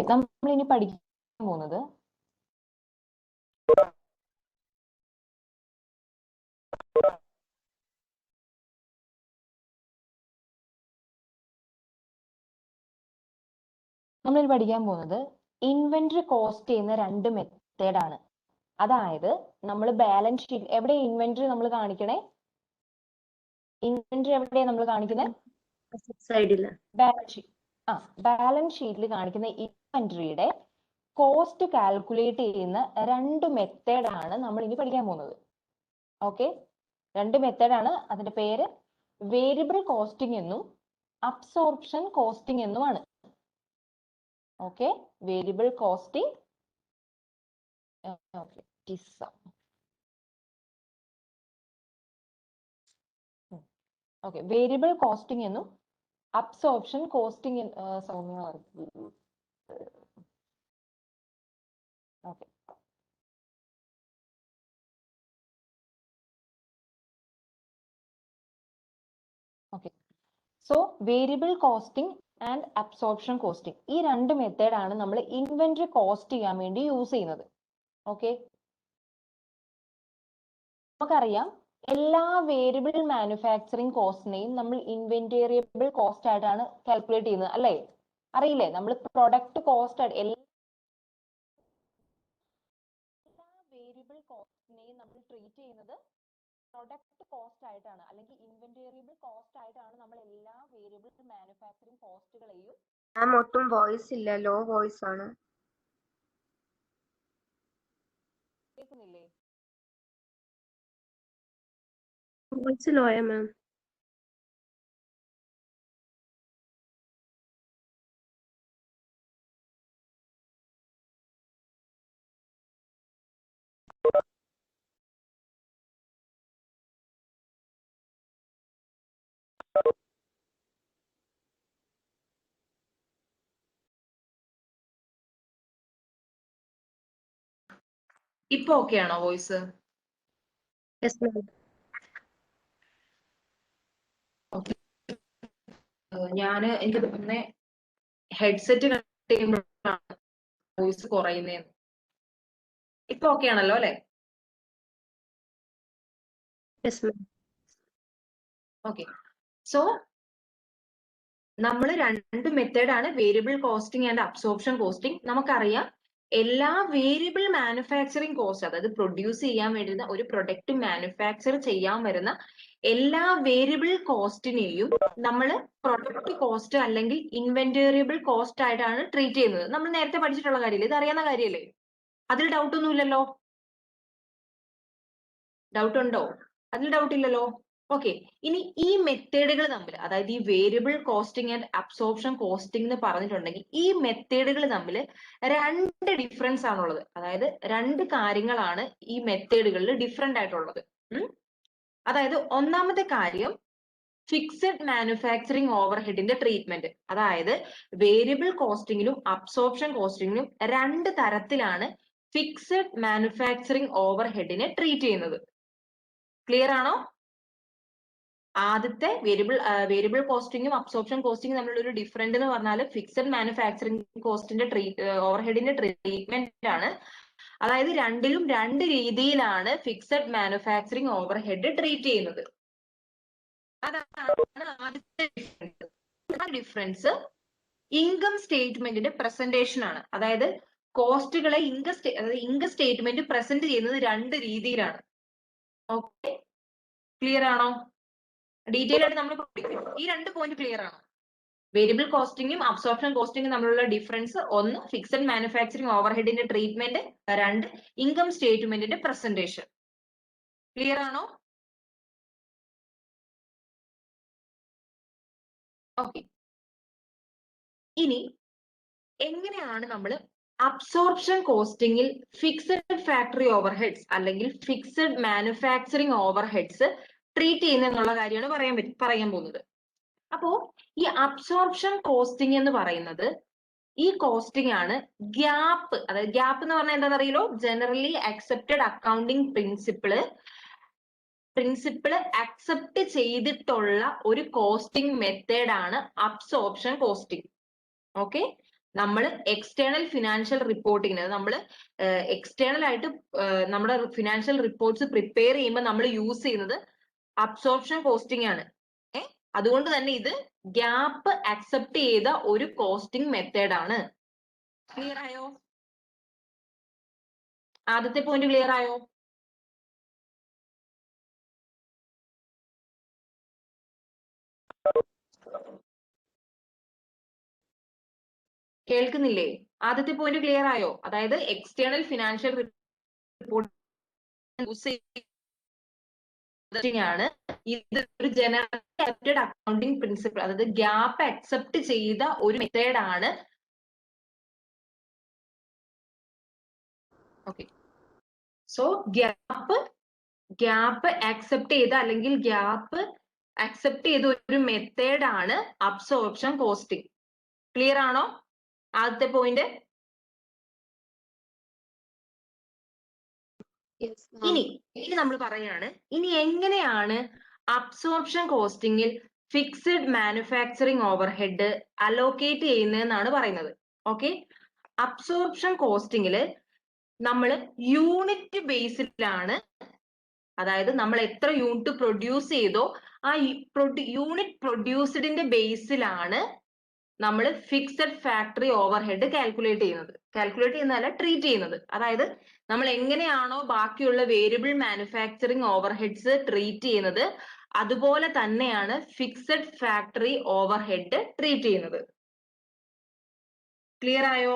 നമ്മൾ ഇനി പഠിക്കാൻ പോകുന്നത് ഇൻവെന്ററി കോസ്റ്റ് ചെയ്യുന്ന രണ്ട് മെത്തേഡ് ആണ്. അതായത് നമ്മൾ ബാലൻസ് ഷീറ്റ് എവിടെ ഇൻവെന്ററി നമ്മൾ കാണിക്കണേ? ഇൻവെന്ററി എവിടെയാണ് നമ്മൾ കാണിക്കുന്നത്? ബാലൻസ് ഷീറ്റിൽ കാണിക്കുന്ന ഇൻവെന്ററിയുടെ കോസ്റ്റ് കാൽക്കുലേറ്റ് ചെയ്യുന്ന രണ്ട് മെത്തേഡ് ആണ് നമ്മൾ ഇനി പഠിക്കാൻ പോകുന്നത്. ഓക്കെ, രണ്ട് മെത്തേഡ് ആണ്. അതിന്റെ പേര് വേരിയബിൾ കോസ്റ്റിംഗ് എന്നും അബ്സോർപ്ഷൻ കോസ്റ്റിംഗ് എന്നുമാണ്. Okay, variable costing variable costing എന്നും absorption costing okay. So variable costing and absorption costing, ഈ രണ്ട് മെത്തേഡ് ആണ് നമ്മൾ ഇൻവെന്ററി കോസ്റ്റ് ചെയ്യാൻ വേണ്ടി യൂസ് ചെയ്യുന്നത്. ഓക്കെ, നമുക്കറിയാം എല്ലാ വേരിയബിൾ മാനുഫാക്ചറിങ് കോസ്റ്റിനെയും നമ്മൾ ഇൻവെന്ററിയബിൾ കോസ്റ്റ് ആയിട്ടാണ് കാൽക്കുലേറ്റ് ചെയ്യുന്നത്, അല്ലേ? അറിയില്ലേ? നമ്മൾ പ്രൊഡക്റ്റ് കോസ്റ്റ് ആയിട്ട് എല്ലാ വേരിയബിൾ കോസ്റ്റിനെയും നമ്മൾ ട്രീറ്റ് ചെയ്യുന്നത് പ്രൊഡക്റ്റ് കോസ്റ്റ് ആയിട്ടാണ്, അല്ലെങ്കിൽ ഇൻവെന്ററിയബിൾ കോസ്റ്റ് ആയിട്ടാണ് നമ്മൾ എല്ലാ വേരിയബിൾ മാനുഫാക്ചറിങ് കോസ്റ്റുകളെയും. ഒട്ടും വോയിസ് ഇല്ല, ലോ വോയിസ് ആണ്. കേൾക്കുന്നില്ലേ? വോയിസ് ലോയാ മാം. ഇപ്പൊ ഓക്കെ ആണോ വോയിസ്? ഞാൻ എനിക്ക് തോന്നുന്നേ ഹെഡ്സെറ്റ് കണക്ട് ചെയ്യുമ്പോഴാണ് വോയിസ് കുറയുന്നതെന്ന്. ഇപ്പൊ ഓക്കെ ആണല്ലോ അല്ലെ? ഓക്കെ, സോ നമ്മൾ രണ്ട് മെത്തേഡ് ആണ് variable costing and absorption costing. നമുക്കറിയാം എല്ലാ വേരിയബിൾ മാനുഫാക്ചറിങ് കോസ്റ്റ്, അതായത് പ്രൊഡ്യൂസ് ചെയ്യാൻ വരുന്ന ഒരു പ്രൊഡക്റ്റ് മാനുഫാക്ചർ ചെയ്യാൻ വരുന്ന എല്ലാ വേരിയബിൾ കോസ്റ്റിനെയും നമ്മൾ പ്രൊഡക്റ്റ് കോസ്റ്റ് അല്ലെങ്കിൽ ഇൻവെന്ററിയബിൾ കോസ്റ്റ് ആയിട്ടാണ് ട്രീറ്റ് ചെയ്യുന്നത്. നമ്മൾ നേരത്തെ പഠിച്ചിട്ടുള്ള കാര്യമില്ല, ഇത് അറിയാവുന്ന കാര്യമല്ലേ? അതിൽ ഡൗട്ട് ഒന്നുമില്ലല്ലോ? ഡൗട്ട് ഉണ്ടോ? അതിൽ ഡൗട്ട് ഇല്ലല്ലോ? ഓക്കെ, ഇനി ഈ മെത്തേഡുകൾ തമ്മിൽ, അതായത് ഈ variable costing and absorption costing എന്ന് പറഞ്ഞിട്ടുണ്ടെങ്കിൽ ഈ മെത്തേഡുകൾ തമ്മിൽ രണ്ട് ഡിഫറൻസ് ആണുള്ളത്. അതായത് രണ്ട് കാര്യങ്ങളാണ് ഈ മെത്തേഡുകളിൽ ഡിഫറെന്റ് ആയിട്ടുള്ളത്. അതായത് ഒന്നാമത്തെ കാര്യം ഫിക്സഡ് മാനുഫാക്ചറിങ് ഓവർഹെഡിന്റെ ട്രീറ്റ്മെന്റ്. അതായത് വേരിയബിൾ കോസ്റ്റിംഗിലും അബ്സോർപ്ഷൻ കോസ്റ്റിംഗിലും രണ്ട് തരത്തിലാണ് ഫിക്സഡ് മാനുഫാക്ചറിങ് ഓവർഹെഡിനെ ട്രീറ്റ് ചെയ്യുന്നത്. ക്ലിയർ ആണോ? ആദ്യത്തെ വേരിയബിൾ കോസ്റ്റിംഗും അബ്സോർപ്ഷൻ കോസ്റ്റിംഗും തമ്മിലുള്ള ഒരു ഡിഫറൻസ് എന്ന് പറഞ്ഞാൽ ഫിക്സഡ് മാനുഫാക്ചറിങ് കോസ്റ്റിന്റെ ഓവർഹെഡിന്റെ ട്രീറ്റ്മെന്റ് ആണ്. അതായത് രണ്ടിലും രണ്ട് രീതിയിലാണ് ഫിക്സഡ് മാനുഫാക്ചറിങ് ഓവർഹെഡ് ട്രീറ്റ് ചെയ്യുന്നത്. അതാണ് ആദ്യത്തെ ഡിഫറൻസ്. ആ ഡിഫറൻസ് ഇൻകം സ്റ്റേറ്റ്മെന്റിന്റെ പ്രസന്റേഷൻ ആണ്. അതായത് കോസ്റ്റുകളെ ഇൻകം സ്റ്റേറ്റ്മെന്റ് പ്രസന്റ് ചെയ്യുന്നത് രണ്ട് രീതിയിലാണ്. ഓക്കെ, ക്ലിയർ ആണോ? ഡീറ്റെയിൽ ആയിട്ട് നമ്മൾ ഈ രണ്ട് പോയിന്റ് ക്ലിയർ ആണോ? വേരിയബിൾ കോസ്റ്റിംഗും അബ്സോർപ്ഷൻ കോസ്റ്റിംഗും തമ്മിലുള്ള ഡിഫറൻസ്: ഒന്ന് ഫിക്സഡ് മാനുഫാക്ചറിങ് ഓവർഹെഡിന്റെ ട്രീറ്റ്മെന്റ്, രണ്ട് ഇൻകം സ്റ്റേറ്റ്മെന്റിന്റെ പ്രസന്റേഷൻ. ക്ലിയർ ആണോ? ഓക്കെ, ഇനി എങ്ങനെയാണ് നമ്മൾ അബ്സോർപ്ഷൻ കോസ്റ്റിംഗിൽ ഫിക്സഡ് ഫാക്ടറി ഓവർഹെഡ്സ് അല്ലെങ്കിൽ ഫിക്സഡ് മാനുഫാക്ചറിങ് ഓവർഹെഡ്സ് ട്രീറ്റ് ചെയ്യുന്നതെന്നുള്ള കാര്യമാണ് പറയാൻ പോകുന്നത്. അപ്പോ ഈ അബ്സോർപ്ഷൻ കോസ്റ്റിംഗ് എന്ന് പറയുന്നത് ഈ കോസ്റ്റിംഗ് ആണ് ഗ്യാപ്പ്. അതായത് ഗ്യാപ്പ് എന്ന് പറഞ്ഞാൽ എന്താണെന്ന് അറിയലോ? Generally accepted accounting principle accept ചെയ്തിട്ടുള്ള ഒരു കോസ്റ്റിംഗ് മെത്തേഡ് ആണ് അബ്സോർപ്ഷൻ കോസ്റ്റിംഗ്. ഓക്കെ, നമ്മൾ എക്സ്റ്റേണൽ ഫിനാൻഷ്യൽ റിപ്പോർട്ടിങ്ങിന് നമ്മൾ എക്സ്റ്റേണൽ ആയിട്ട് നമ്മുടെ ഫിനാൻഷ്യൽ റിപ്പോർട്ട്സ് പ്രിപ്പയർ ചെയ്യുമ്പോൾ നമ്മൾ യൂസ് ചെയ്യുന്നത് അബ്സോർപ്ഷൻ കോസ്റ്റിംഗ് ആണ്. അതുകൊണ്ട് തന്നെ ഇത് ഗ്യാപ്പ് അക്സെപ്റ്റ് ചെയ്ത ഒരു കോസ്റ്റിംഗ് മെത്തേഡ് ആണ്. ക്ലിയർ ആയോ? ആദ്യത്തെ പോയിന്റ് ക്ലിയർ ആയോ? കേൾക്കുന്നില്ലേ? ആദ്യത്തെ പോയിന്റ് ക്ലിയർ ആയോ? അതായത് എക്സ്റ്റേണൽ ഫിനാൻഷ്യൽ റിപ്പോർട്ട് യൂസ് ആണ്. ഇത് ഒരു ജനറൽ അക്സെപ്റ്റഡ് അക്കൗണ്ടിംഗ് പ്രിൻസിപ്പിൾ, അതായത് ഗ്യാപ്പ് അക്സെപ്റ്റ് ചെയ്ത ഒരു മെത്തേഡ് ആണ്. ഓക്കെ, സോ ഗ്യാപ്പ് അക്സെപ്റ്റ് ചെയ്ത അല്ലെങ്കിൽ ഗ്യാപ്പ് അക്സെപ്റ്റ് ചെയ്ത ഒരു മെത്തേഡ് ആണ് അബ്സോർപ്ഷൻ കോസ്റ്റിംഗ്. ക്ലിയർ ആണോ ആദ്യത്തെ പോയിന്റ്? ഇനി നമ്മൾ പറയാണ്, ഇനി എങ്ങനെയാണ് അബ്സോർപ്ഷൻ കോസ്റ്റിംഗിൽ ഫിക്സഡ് മാനുഫാക്ചറിങ് ഓവർഹെഡ് അലോക്കേറ്റ് ചെയ്യുന്നതെന്നാണ് പറയുന്നത്. ഓക്കെ, അബ്സോർപ്ഷൻ കോസ്റ്റിംഗില് നമ്മൾ യൂണിറ്റ് ബേസിലാണ്, അതായത് നമ്മൾ എത്ര യൂണിറ്റ് പ്രൊഡ്യൂസ് ചെയ്തോ ആ യൂണിറ്റ് പ്രൊഡ്യൂസ്ഡിന്റെ ബേസിലാണ് നമ്മൾ ഫിക്സഡ് ഫാക്ടറി ഓവർഹെഡ് കാൽക്കുലേറ്റ് ചെയ്യുന്നതല്ല, ട്രീറ്റ് ചെയ്യുന്നത്. അതായത് നമ്മൾ എങ്ങനെയാണോ ബാക്കിയുള്ള വേരിയബിൾ മാനുഫാക്ചറിങ് ഓവർഹെഡ്സ് ട്രീറ്റ് ചെയ്യുന്നത്, അതുപോലെ തന്നെയാണ് ഫിക്സഡ് ഫാക്ടറി ഓവർഹെഡ് ട്രീറ്റ് ചെയ്യുന്നത്. ക്ലിയർ ആയോ?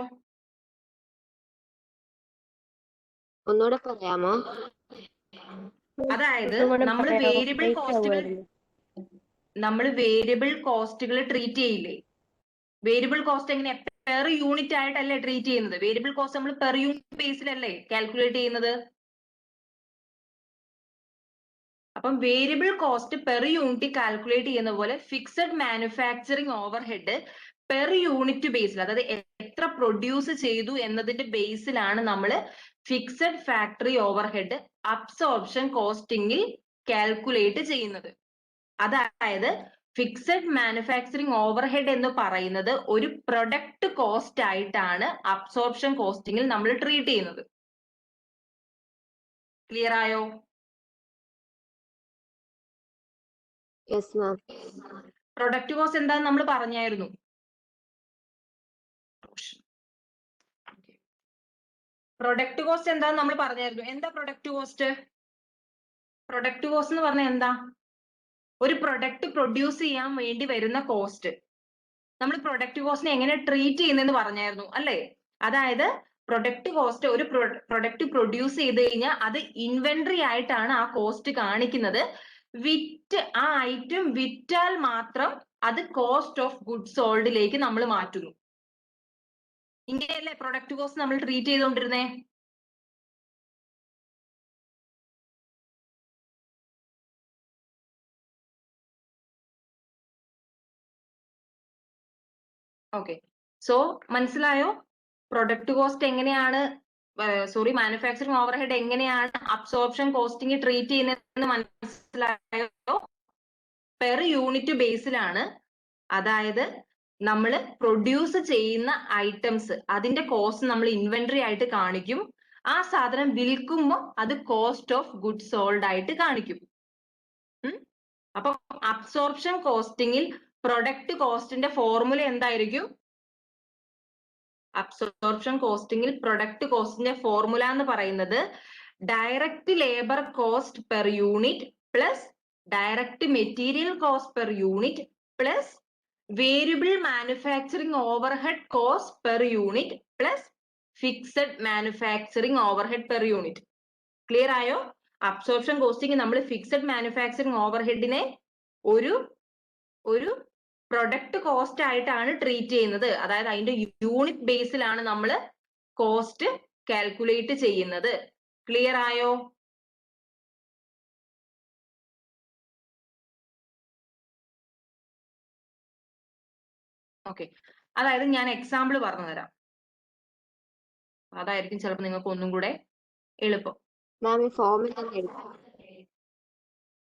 ഒന്നുകൂടെ പറയാമോ? അതായത് നമ്മൾ വേരിയബിൾ കോസ്റ്റുകൾ ട്രീറ്റ് ചെയ്യില്ലേ? വേരിയബിൾ കോസ്റ്റ് എങ്ങനെ പെർ യൂണിറ്റ് ആയിട്ടല്ലേ ട്രീറ്റ് ചെയ്യുന്നത്? വേരിയബിൾ കോസ്റ്റ് നമ്മൾ പെർ യൂണിറ്റ് ബേസിലല്ലേ കാൽക്കുലേറ്റ് ചെയ്യുന്നത്? അപ്പം variable cost per unit calculate ചെയ്യുന്ന പോലെ fixed manufacturing overhead per unit ബേസിൽ, അതായത് എത്ര പ്രൊഡ്യൂസ് ചെയ്തു എന്നതിന്റെ ബേസിലാണ് നമ്മൾ ഫിക്സഡ് ഫാക്ടറി ഓവർഹെഡ് അബ്സോർപ്ഷൻ കോസ്റ്റിംഗിൽ കാൽക്കുലേറ്റ് ചെയ്യുന്നത്. അതായത് ഫിക്സഡ് മാനുഫാക്ചറിങ് ഓവർഹെഡ് എന്ന് പറയുന്നത് ഒരു പ്രൊഡക്റ്റ് കോസ്റ്റ് ആയിട്ടാണ് അബ്സോർപ്ഷൻ കോസ്റ്റിംഗിൽ നമ്മൾ ട്രീറ്റ് ചെയ്യുന്നത്. ക്ലിയർ ആയോ? പ്രൊഡക്റ്റ് കോസ്റ്റ് എന്താന്ന് നമ്മൾ പറഞ്ഞായിരുന്നു. പ്രൊഡക്റ്റ് കോസ്റ്റ് എന്താന്ന് നമ്മൾ പറഞ്ഞായിരുന്നു. എന്താ പ്രൊഡക്റ്റ് കോസ്റ്റ്? പ്രൊഡക്റ്റ് കോസ്റ്റ് എന്ന് പറഞ്ഞാൽ എന്താ? ഒരു പ്രൊഡക്റ്റ് പ്രൊഡ്യൂസ് ചെയ്യാൻ വേണ്ടി വരുന്ന കോസ്റ്റ്. നമ്മൾ പ്രൊഡക്റ്റ് കോസ്റ്റിനെ എങ്ങനെ ട്രീറ്റ് ചെയ്യുന്നതെന്ന് പറഞ്ഞായിരുന്നു അല്ലേ? അതായത് പ്രൊഡക്റ്റ് കോസ്റ്റ്, ഒരു പ്രൊഡക്റ്റ് പ്രൊഡ്യൂസ് ചെയ്ത് കഴിഞ്ഞാൽ അത് ഇൻവെന്ററി ആയിട്ടാണ് ആ കോസ്റ്റ് കാണിക്കുന്നത്. ആ ഐറ്റം വിറ്റാൽ മാത്രം അത് കോസ്റ്റ് ഓഫ് ഗുഡ്സ് സോൾഡിലേക്ക് നമ്മൾ മാറ്റുന്നു. ഇങ്ങനെയല്ലേ പ്രൊഡക്റ്റ് കോസ്റ്റ് നമ്മൾ ട്രീറ്റ് ചെയ്തുകൊണ്ടിരുന്നേ? ഓക്കെ, സോ മനസ്സിലായോ പ്രൊഡക്റ്റ് കോസ്റ്റ് എങ്ങനെയാണ്, മാനുഫാക്ചറിങ് ഓവർഹെഡ് എങ്ങനെയാണ് അബ്സോർപ്ഷൻ കോസ്റ്റിംഗ് ട്രീറ്റ് ചെയ്യുന്നതെന്ന് മനസ്സിലായോ? പെർ യൂണിറ്റ് ബേസിലാണ്. അതായത് നമ്മൾ പ്രൊഡ്യൂസ് ചെയ്യുന്ന ഐറ്റംസ്, അതിന്റെ കോസ്റ്റ് നമ്മൾ ഇൻവെന്ററി ആയിട്ട് കാണിക്കും. ആ സാധനം വിൽക്കുമ്പോൾ അത് കോസ്റ്റ് ഓഫ് ഗുഡ്സ് സോൾഡ് ആയിട്ട് കാണിക്കും. അപ്പൊ അബ്സോർപ്ഷൻ കോസ്റ്റിംഗിൽ പ്രൊഡക്റ്റ് കോസ്റ്റിന്റെ ഫോർമുല എന്തായിരിക്കും? അബ്സോർപ്ഷൻ കോസ്റ്റിംഗിൽ പ്രൊഡക്റ്റ് കോസ്റ്റിന്റെ ഫോർമുല എന്ന് പറയുന്നത് direct labour cost per unit plus direct material cost per unit plus variable manufacturing overhead cost per unit plus fixed manufacturing overhead per unit. Clear ആയോ? Absorption costing നമ്മൾ fixed manufacturing ഓവർഹെഡിനെ ഒരു product cost ആയിട്ടാണ് treat ചെയ്യുന്നത്. അതായത് അതിന്റെ unit ബേസിലാണ് നമ്മൾ cost calculate ചെയ്യുന്നത്. ക്ലിയർ ആയോ? ഓക്കെ, അതായത് ഞാൻ എക്സാമ്പിൾ പറഞ്ഞു തരാം. അതായിരിക്കും ചിലപ്പോൾ നിങ്ങൾക്ക് ഒന്നും കൂടെ എളുപ്പം.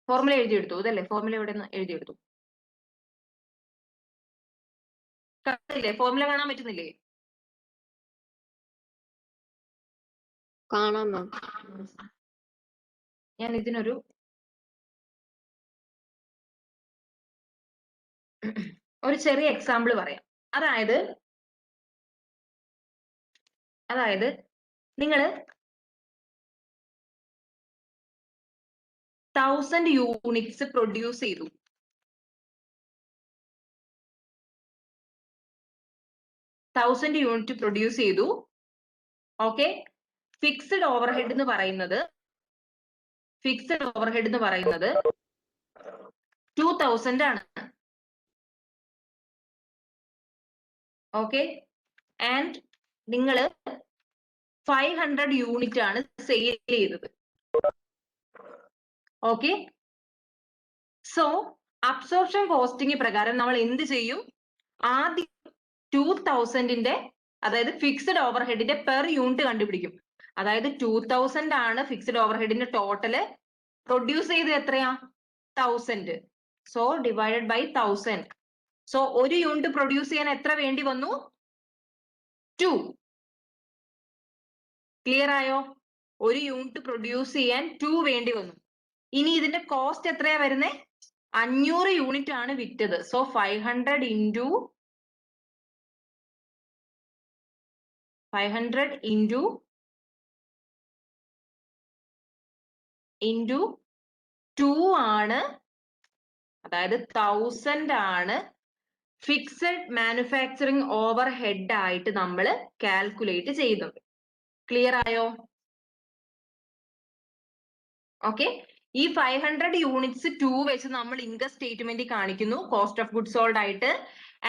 ഫോർമുല എഴുതിയെടുത്തു ഇതല്ലേ? ഫോർമുല എവിടെ നിന്ന് എഴുതിയെടുത്തു? കാണുന്നില്ലേ? ഫോർമുല കാണാൻ പറ്റുന്നില്ലേ? കാണാം മാം. ഞാൻ ഇതിനൊരു ചെറിയ എക്സാമ്പിൾ പറയാം. അതായത് നിങ്ങൾ 1000 യൂണിറ്റ്സ് പ്രൊഡ്യൂസ് ചെയ്തു. 1000 യൂണിറ്റ് പ്രൊഡ്യൂസ് ചെയ്തു. ഓക്കെ, ഫിക്സഡ് ഓവർഹെഡ് എന്ന് പറയുന്നത് 2000 ആണ്. ഓക്കെ, ആൻഡ് നിങ്ങൾ 500 യൂണിറ്റ് ആണ് സെയിൽ ചെയ്തത്. ഓക്കെ, സോ അബ്സോർപ്ഷൻ കോസ്റ്റിംഗ് പ്രകാരം നമ്മൾ എന്ത് ചെയ്യും? ആദ്യം 2000ന്റെ അതായത് ഫിക്സഡ് ഓവർഹെഡിന്റെ പെർ യൂണിറ്റ് കണ്ടുപിടിക്കും. അതായത് 2000 ആണ് ഫിക്സഡ് ഓവർഹെഡിന്റെ ടോട്ടല്. പ്രൊഡ്യൂസ് ചെയ്തത് എത്രയാ? 1000. So divided by 1000. സോ ഒരു യൂണിറ്റ് പ്രൊഡ്യൂസ് ചെയ്യാൻ എത്ര വേണ്ടി വന്നു? 2. ക്ലിയർ ആയോ? ഒരു യൂണിറ്റ് പ്രൊഡ്യൂസ് ചെയ്യാൻ 2 വേണ്ടി വന്നു. ഇനി ഇതിന്റെ കോസ്റ്റ് എത്രയാ വരുന്നേ? 500 യൂണിറ്റ് ആണ് വിറ്റത്. സോ 500 into 2 ആണ്, അതായത് 1000 ആണ് ഫിക്സഡ് മാനുഫാക്ചറിങ് ഓവർ ഹെഡ് ആയിട്ട് നമ്മൾ കാൽക്കുലേറ്റ് ചെയ്യുന്നത്. ക്ലിയർ ആയോ? ഓക്കെ, ഈ 500 യൂണിറ്റ്സ് 2 വെച്ച് നമ്മൾ ഇൻകം സ്റ്റേറ്റ്മെന്റ് കാണിക്കുന്നു കോസ്റ്റ് ഓഫ് ഗുഡ് സോൾഡ് ആയിട്ട്.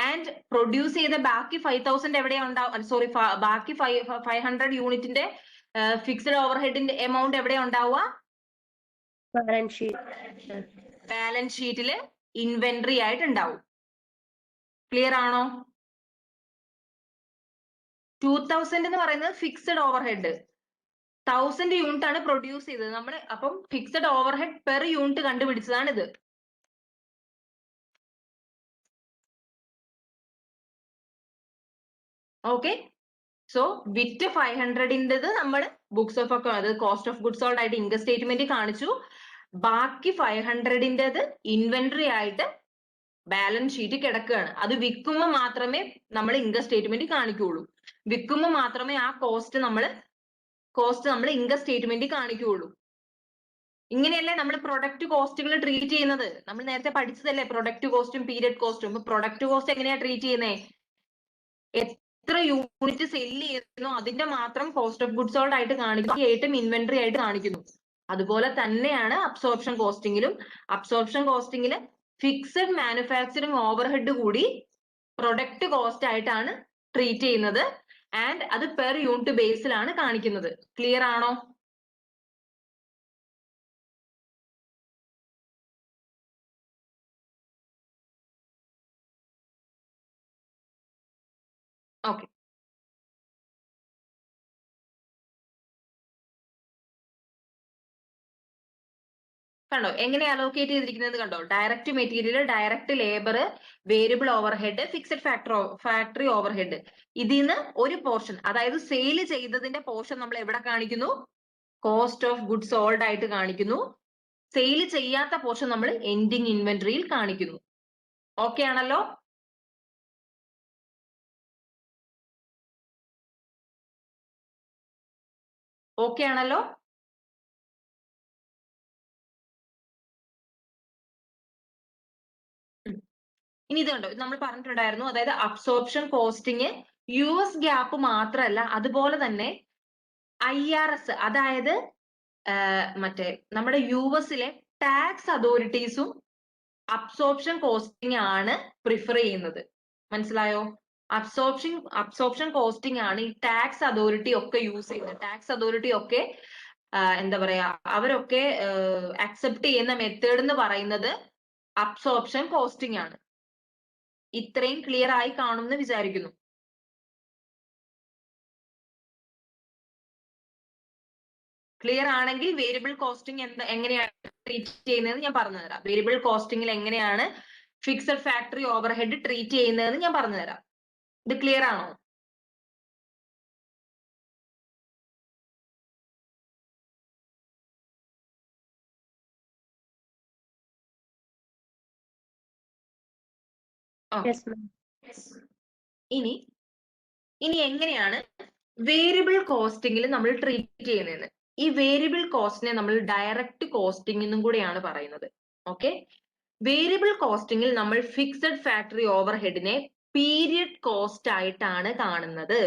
ആൻഡ് പ്രൊഡ്യൂസ് ചെയ്ത ബാക്കി 5000 എവിടെയാ ഉണ്ടാവും? സോറി, ബാക്കി 500 യൂണിറ്റിന്റെ ഫിക്സഡ് ഓവർഹെഡിന്റെ എമൗണ്ട് എവിടെയാ ഉണ്ടാവുക? ബാലൻസ് ഷീറ്റില് ഇൻവെന്ററി ആയിട്ട് ഉണ്ടാവും. ക്ലിയർ ആണോ? 2000 എന്ന് പറയുന്നത് ഫിക്സഡ് ഓവർഹെഡ്, 1000 യൂണിറ്റ് ആണ് പ്രൊഡ്യൂസ് ചെയ്തത് നമ്മൾ. അപ്പം ഫിക്സഡ് ഓവർഹെഡ് പെർ യൂണിറ്റ് കണ്ടുപിടിച്ചതാണ് ഇത്. ഓക്കെ, സോ വിറ്റ് 500ൻ്റെത് നമ്മൾ ബുക്സ് ഓഫ് അത് കോസ്റ്റ് ഓഫ് ഗുഡ് സോൾഡ് ആയിട്ട് ഇൻകം സ്റ്റേറ്റ്മെന്റ് കാണിച്ചു. ബാക്കി 500ൻ്റെത് ഇൻവെന്ററി ആയിട്ട് ബാലൻസ് ഷീറ്റ് കിടക്കുകയാണ്. അത് വിൽക്കുമ്പോൾ മാത്രമേ നമ്മൾ ഇൻകം സ്റ്റേറ്റ്മെന്റ് കാണിക്കുകയുള്ളൂ. വിൽക്കുമ്പോൾ മാത്രമേ ആ കോസ്റ്റ് നമ്മൾ ഇൻകം സ്റ്റേറ്റ്മെന്റ് കാണിക്കുകയുള്ളൂ. ഇങ്ങനെയല്ലേ നമ്മൾ പ്രൊഡക്റ്റ് കോസ്റ്റുകൾ ട്രീറ്റ് ചെയ്യുന്നത്? നമ്മൾ നേരത്തെ പഠിച്ചതല്ലേ പ്രൊഡക്റ്റ് കോസ്റ്റും പീരിയഡ് കോസ്റ്റും. പ്രൊഡക്റ്റ് കോസ്റ്റ് എങ്ങനെയാ ട്രീറ്റ് ചെയ്യുന്നത്? എത്ര യൂണിറ്റ് സെല്ല് ചെയ്യുന്നു അതിന്റെ മാത്രം കോസ്റ്റ് ഓഫ് ഗുഡ് സോൾഡ് ആയിട്ട് കാണിക്കും, ആയിട്ടും ഇൻവെന്ററി ആയിട്ട് കാണിക്കുന്നു. അതുപോലെ തന്നെയാണ് അബ്സോർപ്ഷൻ കോസ്റ്റിംഗിലും. അബ്സോർപ്ഷൻ കോസ്റ്റിംഗിൽ ഫിക്സഡ് മാനുഫാക്ചറിങ് ഓവർഹെഡ് കൂടി പ്രൊഡക്റ്റ് കോസ്റ്റ് ആയിട്ടാണ് ട്രീറ്റ് ചെയ്യുന്നത്. ആൻഡ് അത് പെർ യൂണിറ്റ് ബേസിലാണ് കാണിക്കുന്നത്. ക്ലിയർ ആണോ? ഓക്കെ, കണ്ടോ എങ്ങനെ അലോക്കേറ്റ് ചെയ്തിരിക്കുന്നത്? കണ്ടോ, direct material, direct labour, variable overhead, fixed factory overhead. ഇതിന്ന് ഒരു പോർഷൻ, അതായത് സെയിൽ ചെയ്തതിന്റെ പോർഷൻ നമ്മൾ എവിടെ കാണിക്കുന്നു? കോസ്റ്റ് ഓഫ് ഗുഡ് സോൾഡ് ആയിട്ട് കാണിക്കുന്നു. സെയിൽ ചെയ്യാത്ത പോർഷൻ നമ്മൾ എൻഡിങ് ഇൻവെന്ററിയിൽ കാണിക്കുന്നു. ഓക്കെ ആണല്ലോ? ഓക്കെ ആണല്ലോ? ഇനി ഇത് കണ്ടോ, നമ്മൾ പറഞ്ഞിട്ടുണ്ടായിരുന്നു, അതായത് അബ്സോർപ്ഷൻ കോസ്റ്റിംഗ് US ഗ്യാപ്പ് മാത്രമല്ല, അതുപോലെ തന്നെ IRS, അതായത് മറ്റേ നമ്മുടെ US-ലെ ടാക്സ് അതോറിറ്റീസും അബ്സോർപ്ഷൻ കോസ്റ്റിംഗ് ആണ് പ്രിഫർ ചെയ്യുന്നത്. മനസ്സിലായോ? അബ്സോർപ്ഷൻ കോസ്റ്റിംഗ് ആണ് ഈ ടാക്സ് അതോറിറ്റി ഒക്കെ യൂസ് ചെയ്യുന്നത്. ടാക്സ് അതോറിറ്റി ഒക്കെ എന്താ പറയാ, അവരൊക്കെ അക്സെപ്റ്റ് ചെയ്യുന്ന മെത്തേഡ് എന്ന് പറയുന്നത് അബ്സോർപ്ഷൻ കോസ്റ്റിംഗ് ആണ്. ഇത്രയും ക്ലിയർ ആയി കാണുമെന്ന് വിചാരിക്കുന്നു. ക്ലിയർ ആണെങ്കിൽ വേരിയബിൾ കോസ്റ്റിംഗ് എങ്ങനെയാണ് ട്രീറ്റ് ചെയ്യുന്നതെന്ന് ഞാൻ പറഞ്ഞുതരാം. വേരിയബിൾ കോസ്റ്റിംഗിൽ എങ്ങനെയാണ് ഫിക്സഡ് ഫാക്ടറി ഓവർഹെഡ് ട്രീറ്റ് ചെയ്യുന്നതെന്ന് ഞാൻ പറഞ്ഞുതരാം. ഇത് ക്ലിയർ ആണോ? ഓക്കെ. Yes, ma'am. ഇനി എങ്ങനെയാണ് വേരിയബിൾ കോസ്റ്റിംഗിൽ നമ്മൾ ട്രീറ്റ് ചെയ്യുന്നതെന്ന്. ഈ വേരിയബിൾ കോസ്റ്റിനെ നമ്മൾ ഡയറക്റ്റ് കോസ്റ്റിംഗ് എന്നും കൂടെയാണ് പറയുന്നത്. ഓക്കെ. വേരിയബിൾ കോസ്റ്റിംഗിൽ നമ്മൾ ഫിക്സഡ് ഫാക്ടറി ഓവർഹെഡിനെ പീരിയഡ് കോസ്റ്റ് ആയിട്ടാണ് കാണുന്നത്.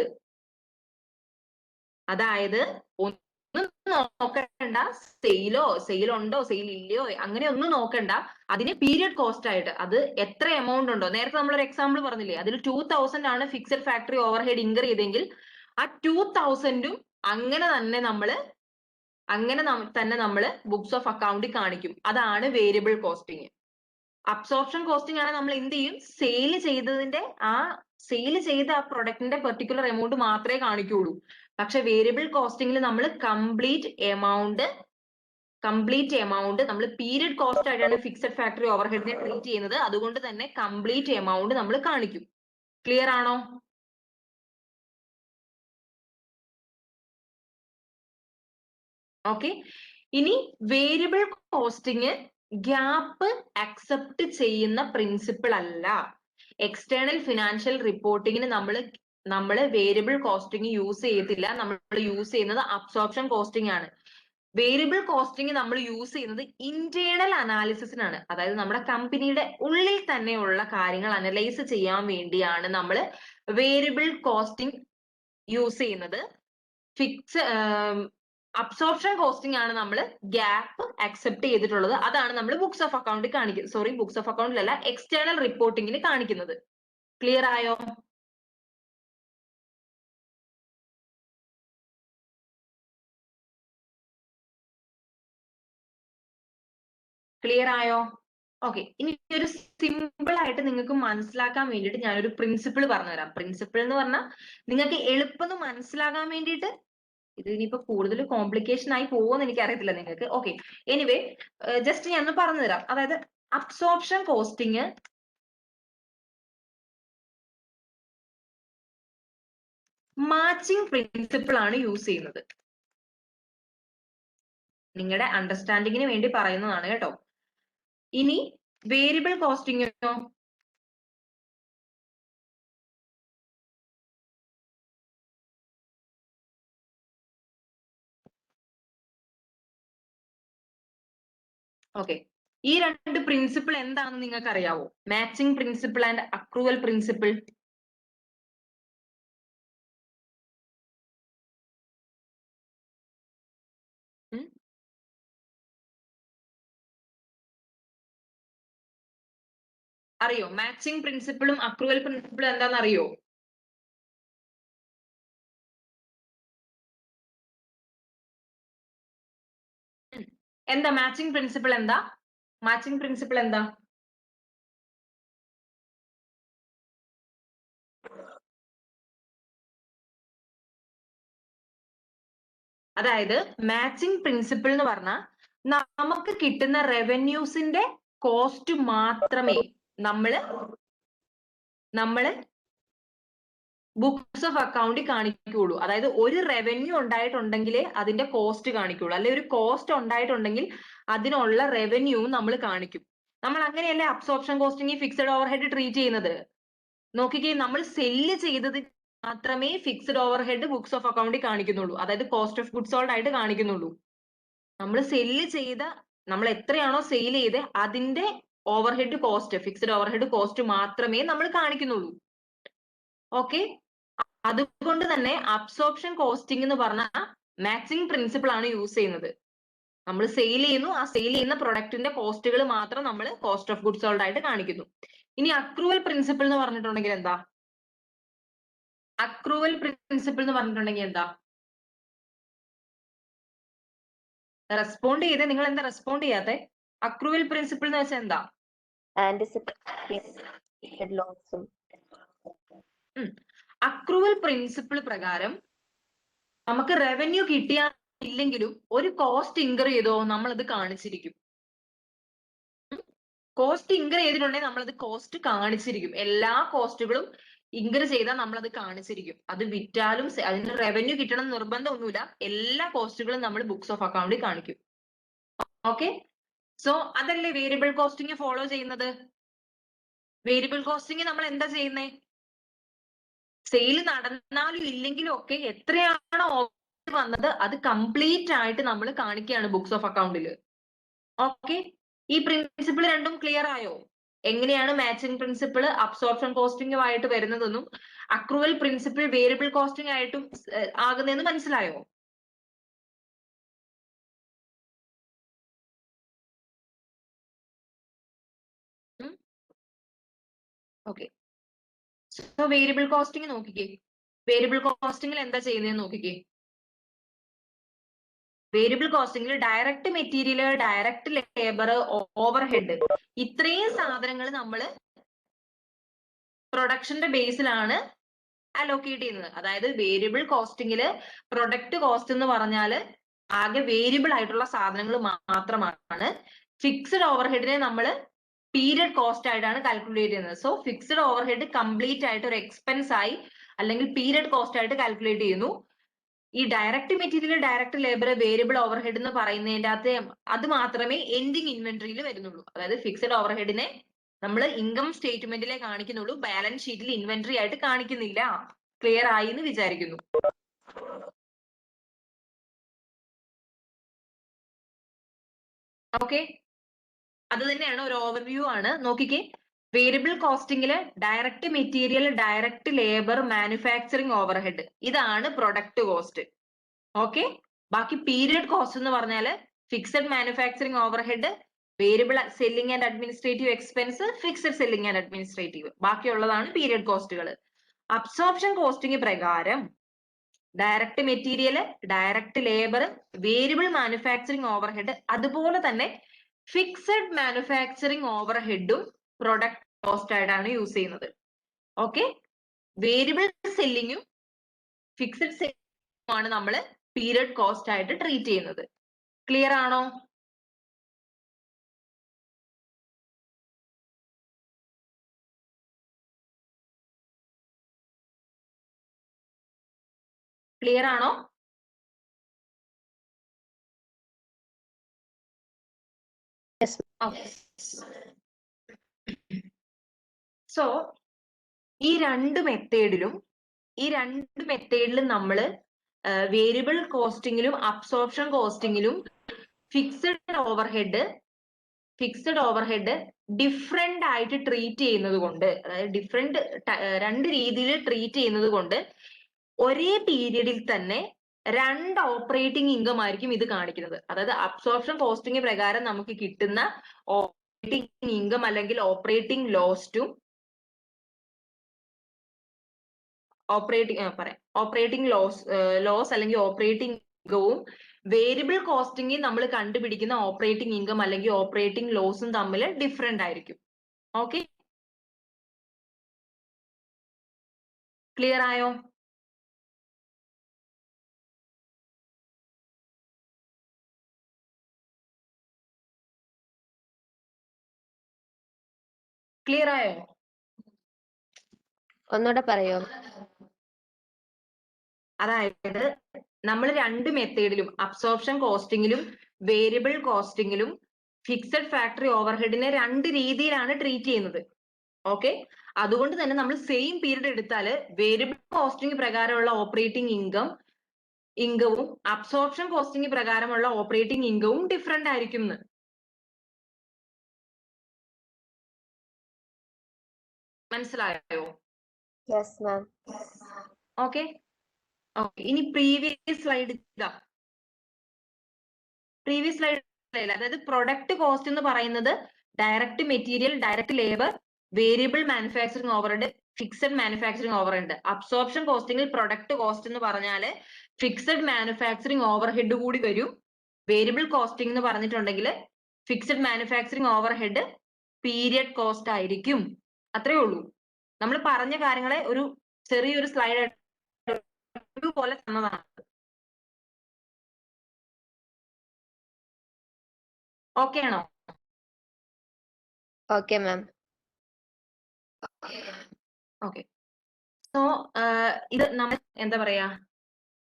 അതായത് ഒന്നും നോക്കണ്ട, സെയിൽ ഉണ്ടോ സെയിൽ ഇല്ലയോ അങ്ങനെ ഒന്നും നോക്കണ്ട, അതിന് പീരിയഡ് കോസ്റ്റ് ആയിട്ട്, അത് എത്ര എമൗണ്ട് ഉണ്ടോ, നേരത്തെ നമ്മളൊരു എക്സാമ്പിൾ പറഞ്ഞില്ലേ, അതിൽ 2000 ആണ് ഫിക്സഡ് ഫാക്ടറി ഓവർഹെഡ് ഇൻകർ ചെയ്തെങ്കിൽ ആ 2000ഉം അങ്ങനെ തന്നെ നമ്മൾ ബുക്സ് ഓഫ് അക്കൗണ്ടിൽ കാണിക്കും. അതാണ് വേരിയബിൾ കോസ്റ്റിംഗ്. അബ്സോർപ്ഷൻ കോസ്റ്റിംഗ് ആണ് നമ്മൾ എന്ത് ചെയ്യും, സെയിൽ ചെയ്ത ആ പ്രൊഡക്റ്റിന്റെ പെർട്ടിക്കുലർ എമൗണ്ട് മാത്രമേ കാണിക്കുള്ളൂ. പക്ഷെ വേരിയബിൾ കോസ്റ്റിംഗിൽ നമ്മൾ കംപ്ലീറ്റ് എമൗണ്ട് നമ്മൾ പീരിയഡ് കോസ്റ്റ് ആയിട്ടാണ് ഫിക്സഡ് ഫാക്ടറി ഓവർഹെഡിനെ ട്രീറ്റ് ചെയ്യുന്നത്. അതുകൊണ്ട് തന്നെ കംപ്ലീറ്റ് എമൗണ്ട് നമ്മൾ കാണിക്കും. ക്ലിയർ ആണോ? ഓക്കെ. ഇനി വേരിയബിൾ കോസ്റ്റിംഗ് ഗ്യാപ്പ് അക്സെപ്റ്റ് ചെയ്യുന്ന പ്രിൻസിപ്പിൾ അല്ല. എക്സ്റ്റേണൽ ഫിനാൻഷ്യൽ റിപ്പോർട്ടിങ്ങിന് നമ്മൾ വേരിയബിൾ കോസ്റ്റിംഗ് യൂസ് ചെയ്യത്തില്ല. നമ്മൾ യൂസ് ചെയ്യുന്നത് അബ്സോർപ്ഷൻ കോസ്റ്റിംഗ് ആണ്. വേരിയബിൾ കോസ്റ്റിംഗ് നമ്മൾ യൂസ് ചെയ്യുന്നത് ഇന്റേണൽ അനാലിസിസിനാണ്. അതായത് നമ്മുടെ കമ്പനിയുടെ ഉള്ളിൽ തന്നെയുള്ള കാര്യങ്ങൾ അനലൈസ് ചെയ്യാൻ വേണ്ടിയാണ് നമ്മൾ വേരിയബിൾ കോസ്റ്റിംഗ് യൂസ് ചെയ്യുന്നത്. അബ്സോർപ്ഷൻ കോസ്റ്റിംഗ് ആണ് നമ്മൾ ഗ്യാപ്പ് അക്സെപ്റ്റ് ചെയ്തിട്ടുള്ളത്. അതാണ് നമ്മൾ ബുക്സ് ഓഫ് അക്കൗണ്ടിൽ കാണിക്കുന്നത്. ബുക്സ് ഓഫ് അക്കൗണ്ടിലല്ല, എക്സ്റ്റേണൽ റിപ്പോർട്ടിങ്ങിൽ കാണിക്കുന്നത്. ക്ലിയർ ആയോ? ക്ലിയർ ആയോ? ഓക്കെ. ഇനി ഒരു സിമ്പിൾ ആയിട്ട് നിങ്ങൾക്ക് മനസ്സിലാക്കാൻ വേണ്ടിയിട്ട് ഞാനൊരു പ്രിൻസിപ്പിൾ പറഞ്ഞുതരാം. പ്രിൻസിപ്പിൾ എന്ന് പറഞ്ഞാൽ നിങ്ങൾക്ക് എളുപ്പം മനസ്സിലാകാൻ വേണ്ടിയിട്ട്, ഇത് ഇനിയിപ്പോ കൂടുതൽ കോംപ്ലിക്കേഷൻ ആയി പോകുമെന്ന് എനിക്ക് അറിയത്തില്ല നിങ്ങൾക്ക്. ഓക്കെ. എനിവേ, ജസ്റ്റ് ഞാൻ ഒന്ന് പറഞ്ഞുതരാം. അതായത് അബ്സോർപ്ഷൻ കോസ്റ്റിംഗ് മാച്ചിങ് പ്രിൻസിപ്പിൾ ആണ് യൂസ് ചെയ്യുന്നത്. നിങ്ങളുടെ അണ്ടർസ്റ്റാൻഡിങ്ങിന് വേണ്ടി പറയുന്നതാണ് കേട്ടോ. ഇനി വേരിയബിൾ കോസ്റ്റിംഗോ? ഓക്കെ. ഈ രണ്ട് പ്രിൻസിപ്പിൾ എന്താണെന്ന് നിങ്ങൾക്ക് അറിയാവോ? Matching principle and accrual principle. അറിയോ? മാച്ചിങ് പ്രിൻസിപ്പിളും അക്രൂവൽ പ്രിൻസിപ്പിളും എന്താണെന്ന് അറിയോ? എന്താ മാച്ചിങ് പ്രിൻസിപ്പിൾ? മാച്ചിങ് പ്രിൻസിപ്പിൾ എന്താ? അതായത് മാച്ചിങ് പ്രിൻസിപ്പിൾ എന്ന് പറഞ്ഞാൽ നമുക്ക് കിട്ടുന്ന റവന്യൂസിന്റെ കോസ്റ്റ് മാത്രമേ നമ്മള് ബുക്സ് ഓഫ് അക്കൗണ്ടിൽ കാണിക്കുള്ളൂ. അതായത് ഒരു റവന്യൂ ഉണ്ടായിട്ടുണ്ടെങ്കിലേ അതിന്റെ കോസ്റ്റ് കാണിക്കുള്ളൂ. അല്ലെ ഒരു കോസ്റ്റ് ഉണ്ടായിട്ടുണ്ടെങ്കിൽ അതിനുള്ള റവന്യൂ നമ്മൾ കാണിക്കും. നമ്മൾ അങ്ങനെയല്ലേ absorption costing fixed overhead treat ചെയ്യുന്നത്. നോക്കിക്കേ, നമ്മൾ സെല്ല് ചെയ്തത് മാത്രമേ ഫിക്സഡ് ഓവർഹെഡ് ബുക്സ് ഓഫ് അക്കൗണ്ടിൽ കാണിക്കുന്നുള്ളൂ. അതായത് കോസ്റ്റ് ഓഫ് ഗുഡ്സ് സോൾഡ് ആയിട്ട് കാണിക്കുന്നുള്ളൂ. നമ്മൾ എത്രയാണോ സെയിൽ ചെയ്ത് അതിന്റെ overhead cost, fixed overhead cost മാത്രമേ നമ്മൾ കാണിക്കുന്നുള്ളൂ. ഓക്കെ. അതുകൊണ്ട് തന്നെ അബ്സോർപ്ഷൻ കോസ്റ്റിംഗ് എന്ന് പറഞ്ഞാൽ മാച്ചിങ് പ്രിൻസിപ്പിൾ ആണ് യൂസ് ചെയ്യുന്നത്. നമ്മൾ സെയിൽ ചെയ്യുന്നു, ആ സെയിൽ ചെയ്യുന്ന പ്രൊഡക്റ്റിന്റെ കോസ്റ്റുകൾ മാത്രം നമ്മൾ കോസ്റ്റ് ഓഫ് ഗുഡ്സ് സോൾഡ് ആയിട്ട് കാണിക്കുന്നു. ഇനി അക്രൂവൽ പ്രിൻസിപ്പിൾ എന്ന് പറഞ്ഞിട്ടുണ്ടെങ്കിൽ എന്താ? അക്രൂവൽ പ്രിൻസിപ്പിൾ എന്ന് പറഞ്ഞിട്ടുണ്ടെങ്കിൽ എന്താ? റെസ്പോണ്ട് ചെയ്തേ. നിങ്ങൾ എന്താ റെസ്പോണ്ട് ചെയ്യാത്തെ? അക്രൂവൽ പ്രിൻസിപ്പിൾ എന്ന് വെച്ചാൽ എന്താ? Anticipated loss. അക്രൂവൽ പ്രിൻസിപ്പിൾ പ്രകാരം നമുക്ക് റവന്യൂ കിട്ടിയില്ലെങ്കിലും ഒരു കോസ്റ്റ് ഇൻകർ ചെയ്തോ നമ്മൾ അത് കാണിച്ചിരിക്കും. കോസ്റ്റ് ഇൻകർ ചെയ്തിട്ടുണ്ടെങ്കിൽ നമ്മളത് കോസ്റ്റ് കാണിച്ചിരിക്കും. എല്ലാ കോസ്റ്റുകളും ഇൻകർ ചെയ്താൽ നമ്മളത് കാണിച്ചിരിക്കും. അത് വിറ്റാലും അതിന് റവന്യൂ കിട്ടണം എന്ന് നിർബന്ധമൊന്നുമില്ല. എല്ലാ കോസ്റ്റുകളും നമ്മൾ ബുക്സ് ഓഫ് അക്കൗണ്ടിൽ കാണിക്കും. ഓക്കെ. സോ അതല്ലേ വേരിയബിൾ കോസ്റ്റിംഗ് ഫോളോ ചെയ്യുന്നത്. വേരിയബിൾ കോസ്റ്റിംഗ് നമ്മൾ എന്താ ചെയ്യുന്നേ? സെയിൽ നടന്നാലും ഇല്ലെങ്കിലും ഒക്കെ എത്രയാണോ വന്നത് അത് കംപ്ലീറ്റ് ആയിട്ട് നമ്മൾ കാണിക്കുകയാണ് ബുക്സ് ഓഫ് അക്കൗണ്ടിൽ. ഓക്കെ, ഈ പ്രിൻസിപ്പിൾ രണ്ടും ക്ലിയർ ആയോ? എങ്ങനെയാണ് മാച്ചിങ് പ്രിൻസിപ്പിൾ അബ്സോർപ്ഷൻ കോസ്റ്റിംഗും ആയിട്ട് വരുന്നതെന്നും അക്രൂവൽ പ്രിൻസിപ്പിൾ വേരിയബിൾ കോസ്റ്റിംഗ് ആയിട്ടും ആകുന്നതെന്ന് മനസ്സിലായോ? ഓക്കെ, സോ വേരിയബിൾ കോസ്റ്റിംഗ് നോക്കിക്കേ. വേരിയബിൾ കോസ്റ്റിംഗിൽ എന്താ ചെയ്യുന്നതെന്ന് നോക്കിക്കേ. വേരിയബിൾ കോസ്റ്റിംഗിൽ direct material, direct labour, overhead ഇത്രയും സാധനങ്ങൾ നമ്മൾ പ്രൊഡക്ഷന്റെ ബേസിലാണ് അലോക്കേറ്റ് ചെയ്യുന്നത്. അതായത് വേരിയബിൾ കോസ്റ്റിംഗിൽ പ്രൊഡക്റ്റ് കോസ്റ്റ് എന്ന് പറഞ്ഞാൽ ആകെ വേരിയബിൾ ആയിട്ടുള്ള സാധനങ്ങൾ മാത്രമാണ്. ഫിക്സ്ഡ് ഓവർഹെഡിനെ നമ്മൾ പീരിയഡ് കോസ്റ്റ് ആയിട്ടാണ് കാൽക്കുലേറ്റ് ചെയ്യുന്നത്. സോ ഫിക്സ്ഡ് ഓവർഹെഡ് കംപ്ലീറ്റ് ആയിട്ട് ഒരു എക്സ്പെൻസ് ആയി അല്ലെങ്കിൽ പീരിയഡ് കോസ്റ്റ് ആയിട്ട് കാൽക്കുലേറ്റ് ചെയ്യുന്നു. ഈ direct material, direct labour, variable overhead എന്ന് പറയുന്നതിന്റെ അകത്ത് അത് മാത്രമേ എൻഡിങ് ഇൻവെന്ററിയിൽ വരുന്നുള്ളൂ. അതായത് ഫിക്സ്ഡ് ഓവർഹെഡിനെ നമ്മൾ ഇൻകം സ്റ്റേറ്റ്മെന്റിലെ കാണിക്കുന്നുള്ളൂ, ബാലൻസ് ഷീറ്റിൽ ഇൻവെന്ററി ആയിട്ട് കാണിക്കുന്നില്ല. ക്ലിയർ ആയി എന്ന് വിചാരിക്കുന്നു. ഓക്കെ, അത് തന്നെയാണ് ഒരു ഓവർവ്യൂ ആണ്. നോക്കിക്കേ, വേരിയബിൾ കോസ്റ്റിംഗില് direct material, direct labour, manufacturing overhead ഇതാണ് പ്രൊഡക്റ്റ് കോസ്റ്റ്. ഓക്കെ, ബാക്കി പീരിയഡ് കോസ്റ്റ് എന്ന് പറഞ്ഞാല് fixed manufacturing overhead, variable selling and administrative expense, fixed selling and administrative, ബാക്കിയുള്ളതാണ് പീരിയഡ് കോസ്റ്റുകൾ. അബ്സോർപ്ഷൻ കോസ്റ്റിംഗ് പ്രകാരം direct material, direct labour, variable manufacturing overhead, അതുപോലെ തന്നെ fixed manufacturing ഓവർഹെഡും പ്രൊഡക്റ്റ് കോസ്റ്റ് ആയിട്ടാണ് യൂസ് ചെയ്യുന്നത്. ഓക്കെ, വേരിയബിൾ സെല്ലിങ്ങും ഫിക്സഡ് സെല്ലിങ്ങും ആണ് നമ്മൾ പീരിയഡ് കോസ്റ്റ് ആയിട്ട് ട്രീറ്റ് ചെയ്യുന്നത്. ക്ലിയർ ആണോ? ക്ലിയർ ആണോ? സോ ഈ രണ്ട് മെത്തേഡിലും നമ്മൾ വേരിയബിൾ കോസ്റ്റിംഗിലും അബ്സോർപ്ഷൻ കോസ്റ്റിംഗിലും ഫിക്സഡ് ഓവർഹെഡ് ഡിഫറെന്റ് ആയിട്ട് ട്രീറ്റ് ചെയ്യുന്നത് കൊണ്ട്, അതായത് രണ്ട് രീതിയിൽ ട്രീറ്റ് ചെയ്യുന്നത് കൊണ്ട് ഒരേ പീരീഡിൽ തന്നെ രണ്ട് ഓപ്പറേറ്റിംഗ് ഇൻകം ആയിരിക്കും ഇത് കാണിക്കുന്നത്. അതായത് അബ്സോർപ്ഷൻ കോസ്റ്റിംഗ് പ്രകാരം നമുക്ക് കിട്ടുന്ന ഓപ്പറേറ്റിംഗ് ഇൻകം അല്ലെങ്കിൽ ഓപ്പറേറ്റിംഗ് ലോസ് അല്ലെങ്കിൽ ഓപ്പറേറ്റിംഗ് ഇൻകവും വേരിയബിൾ കോസ്റ്റിംഗിൽ നമ്മൾ കണ്ടുപിടിക്കുന്ന ഓപ്പറേറ്റിംഗ് ഇൻകം അല്ലെങ്കിൽ ഓപ്പറേറ്റിംഗ് ലോസും തമ്മിൽ ഡിഫറെന്റ് ആയിരിക്കും. ഓക്കെ, ക്ലിയർ ആയോ? ക്ലിയർ ആയോ? ഒന്നുകൂടെ പറയോ? അതായത് നമ്മൾ രണ്ട് മെത്തേഡിലും അബ്സോർപ്ഷൻ കോസ്റ്റിംഗിലും വേരിയബിൾ കോസ്റ്റിംഗിലും ഫിക്സഡ് ഫാക്ടറി ഓവർഹെഡിനെ രണ്ട് രീതിയിലാണ് ട്രീറ്റ് ചെയ്യുന്നത്. ഓക്കെ, അതുകൊണ്ട് തന്നെ നമ്മൾ സെയിം പീരീഡ് എടുത്താൽ വേരിയബിൾ കോസ്റ്റിംഗ് പ്രകാരമുള്ള ഓപ്പറേറ്റിംഗ് ഇൻകവും അബ്സോർപ്ഷൻ കോസ്റ്റിംഗ് പ്രകാരമുള്ള ഓപ്പറേറ്റിംഗ് ഇൻകവും ഡിഫറെന്റ് ആയിരിക്കും. മനസ്സിലായോ? Yes ma'am. ഓക്കെ, ഇനി പ്രീവിയസ് സ്ലൈഡ് അതായത് പ്രൊഡക്റ്റ് കോസ്റ്റ് എന്ന് പറയുന്നത് direct material, direct labour, variable manufacturing overhead, fixed manufacturing overhead. Absorption കോസ്റ്റിംഗിൽ പ്രൊഡക്റ്റ് കോസ്റ്റ് എന്ന് പറഞ്ഞാല് ഫിക്സഡ് മാനുഫാക്ചറിങ് ഓവർഹെഡ് കൂടി വരും. വേരിയബിൾ കോസ്റ്റിംഗ് എന്ന് പറഞ്ഞിട്ടുണ്ടെങ്കിൽ fixed manufacturing overhead period cost ആയിരിക്കും. അത്രേ ഉള്ളൂ. നമ്മൾ പറഞ്ഞ കാര്യങ്ങളെ ഒരു ചെറിയൊരു സ്ലൈഡ് പോലെ തന്നതാണ്. ഓക്കെ ആണോ? Okay ma'am. ഓക്കെ, സോ ഇത് നമ്മൾ എന്താ പറയാ,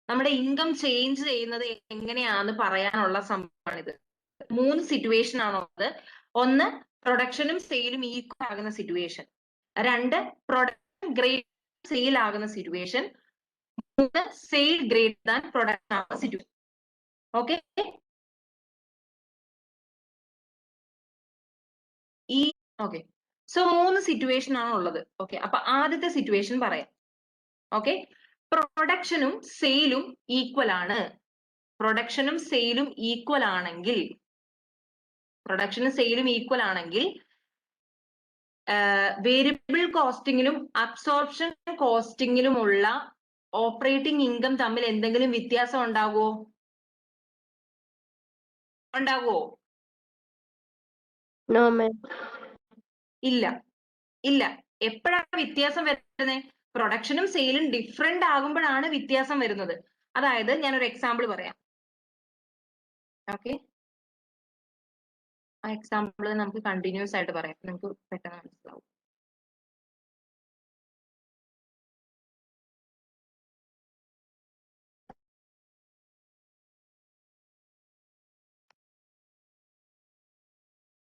നമ്മുടെ ഇൻകം ചേഞ്ച് ചെയ്യുന്നത് എങ്ങനെയാന്ന് പറയാനുള്ള സംഭവമാണിത്. 3 സിറ്റുവേഷൻ ആണുള്ളത്. ഒന്ന്, പ്രൊഡക്ഷനും സെയിലും ഈക്വൽ ആകുന്ന സിറ്റുവേഷൻ. രണ്ട് പ്രൊഡക്റ്റ് ഗ്രേറ്റ് സെയിൽ ആകുന്ന സിറ്റുവേഷൻ, മൂന്ന് സെയിൽ ഗ്രേറ്റർ ദാൻ പ്രൊഡക്റ്റ് ആകുന്ന സിറ്റുവേഷൻ. ഓക്കെ, ഈ ഓക്കെ സോ 3 സിറ്റുവേഷൻ ആണ് ഉള്ളത്. ഓക്കെ, അപ്പൊ ആദ്യത്തെ സിറ്റുവേഷൻ പറയാം. ഓക്കെ, പ്രൊഡക്ഷനും സെയിലും ഈക്വൽ ആണ്. പ്രൊഡക്ഷനും സെയിലും ഈക്വൽ ആണെങ്കിൽ, പ്രൊഡക്ഷനും സെയിലും ഈക്വൽ ആണെങ്കിൽ വേരിയബിൾ കോസ്റ്റിങ്ങിലും അബ്സോർപ്ഷൻ കോസ്റ്റിങ്ങിലുമുള്ള ഓപ്പറേറ്റിംഗ് ഇൻകം തമ്മിൽ എന്തെങ്കിലും വ്യത്യാസം ഉണ്ടാകുമോ? ഉണ്ടാകുമോ? No, ma'am. ഇല്ല, ഇല്ല. എപ്പോഴാണ് വ്യത്യാസം വരുന്നത്? പ്രൊഡക്ഷനും സെയിലും ഡിഫറെന്റ് ആകുമ്പോഴാണ് വ്യത്യാസം വരുന്നത്. അതായത് ഞാനൊരു എക്സാമ്പിൾ പറയാം. ഓക്കെ, ആ എക്സാമ്പിൾ നമുക്ക് കണ്ടിന്യൂസ് ആയിട്ട് പറയാം, നമുക്ക് പെട്ടെന്ന് മനസ്സിലാവും.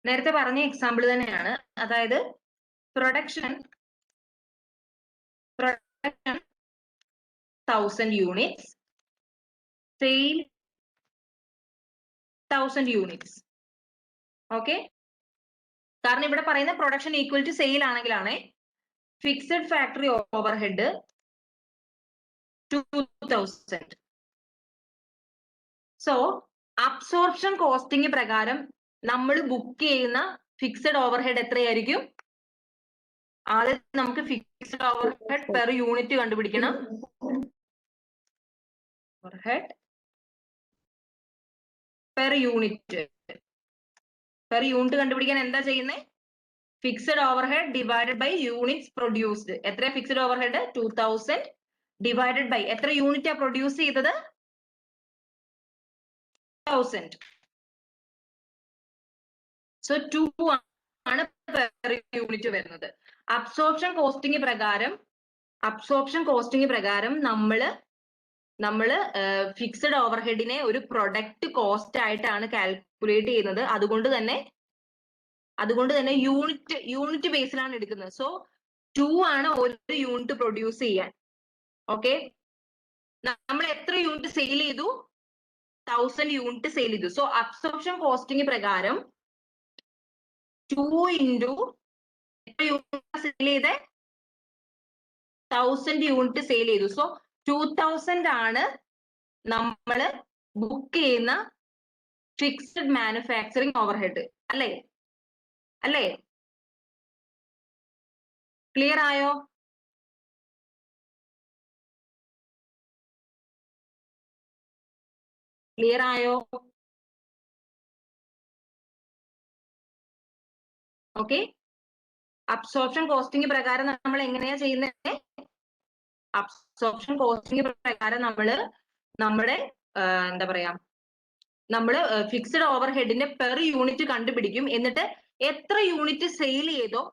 നേരത്തെ പറഞ്ഞ എക്സാമ്പിൾ തന്നെയാണ്. അതായത് production 1000 units, sale 1000 units. Okay, കാരണം ഇവിടെ പറയുന്ന പ്രൊഡക്ഷൻ ഈക്വൽ ടു സെയിൽ ആണെങ്കിലാണ് fixed factory overhead 2000. So absorption costing പ്രകാരം നമ്മൾ ബുക്ക് ചെയ്യുന്ന ഫിക്സഡ് ഓവർഹെഡ് എത്രയായിരിക്കും? ആദ്യം നമുക്ക് ഫിക്സഡ് ഓവർഹെഡ് പെർ യൂണിറ്റ് കണ്ടുപിടിക്കണം. ഓവർഹെഡ് പെർ യൂണിറ്റ് കണ്ടുപിടിക്കാൻ എന്താ ചെയ്യുന്നത്? Fixed overhead divided by units produced. എത്ര ഫിക്സഡ് ഓവർഹെഡ്? 2000 ഡിവൈഡഡ് ബൈ എത്ര യൂണിറ്റാ പ്രൊഡ്യൂസ് ചെയ്തത്? 1000. സോ 2 ആണ് പെർ യൂണിറ്റ് വരുന്നത്. അബ്സോർപ്ഷൻ കോസ്റ്റിംഗ് പ്രകാരം നമ്മള് ഫിക്സഡ് ഓവർഹെഡിനെ ഒരു പ്രൊഡക്റ്റ് കോസ്റ്റ് ആയിട്ടാണ് കാൽക്കുലേറ്റ് ചെയ്യുന്നത്. അതുകൊണ്ട് തന്നെ യൂണിറ്റ് ബേസിലാണ് എടുക്കുന്നത്. സോ 2 ആണ് ഒരു യൂണിറ്റ് പ്രൊഡ്യൂസ് ചെയ്യാൻ. ഓക്കെ, നമ്മൾ എത്ര യൂണിറ്റ് സെയിൽ ചെയ്തു? 1000 യൂണിറ്റ് സെയിൽ ചെയ്തു. സോ അബ്സോർപ്ഷൻ കോസ്റ്റിംഗ് പ്രകാരം 2 into എത്ര യൂണിറ്റ് സെയിൽ ചെയ്തേ? 1000 യൂണിറ്റ് സെയിൽ ചെയ്തു. സോ 2000 ആണ് നമ്മള് ബുക്ക് ചെയ്യുന്ന ഫിക്സഡ് മാനുഫാക്ചറിങ് ഓവർഹെഡ്. അല്ലേ? ക്ലിയർ ആയോ? ഓക്കെ, അബ്സോർപ്ഷൻ കോസ്റ്റിംഗ് പ്രകാരം നമ്മൾ എങ്ങനെയാ ചെയ്യുന്നത്? അബ്സോർപ്ഷൻ കോസ്റ്റിംഗ് പ്രകാരം നമ്മുടെ എന്താ പറയാ, നമ്മള് ഫിക്സഡ് ഓവർഹെഡിന്റെ പെർ യൂണിറ്റ് കണ്ടുപിടിക്കും. എന്നിട്ട് എത്ര യൂണിറ്റ് സെയിൽ ചെയ്തോ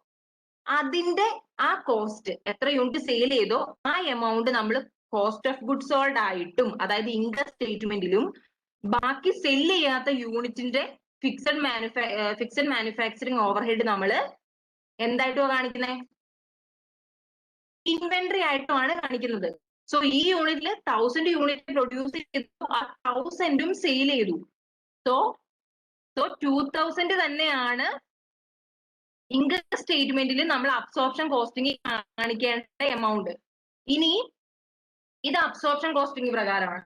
അതിന്റെ ആ കോസ്റ്റ്, എത്ര യൂണിറ്റ് സെയിൽ ചെയ്തോ ആ എമൗണ്ട് നമ്മൾ കോസ്റ്റ് ഓഫ് ഗുഡ്സ് സോൾഡ് ആയിട്ടും, അതായത് ഇൻകം സ്റ്റേറ്റ്മെന്റിലും ബാക്കി സെല് ചെയ്യാത്ത യൂണിറ്റിന്റെ ഫിക്സഡ് മാനുഫാക്ചറിങ് ഓവർഹെഡ് നമ്മൾ എന്തായിട്ടും കാണിക്കുന്നത്? ഇൻവെന്ററി ആയിട്ടുമാണ് കാണിക്കുന്നത്. സോ ഈ യൂണിറ്റിൽ 1000 യൂണിറ്റ് പ്രൊഡ്യൂസ് ചെയ്തു, ആ 1000ഉം സെയിൽ ചെയ്തു. സോ 2000 തന്നെയാണ് ഇൻകം സ്റ്റേറ്റ്മെന്റിൽ നമ്മൾ അബ്സോർപ്ഷൻ കോസ്റ്റിംഗ് കാണിക്കേണ്ട എമൗണ്ട്. ഇനി ഇത് അബ്സോർപ്ഷൻ കോസ്റ്റിംഗ് പ്രകാരമാണ്.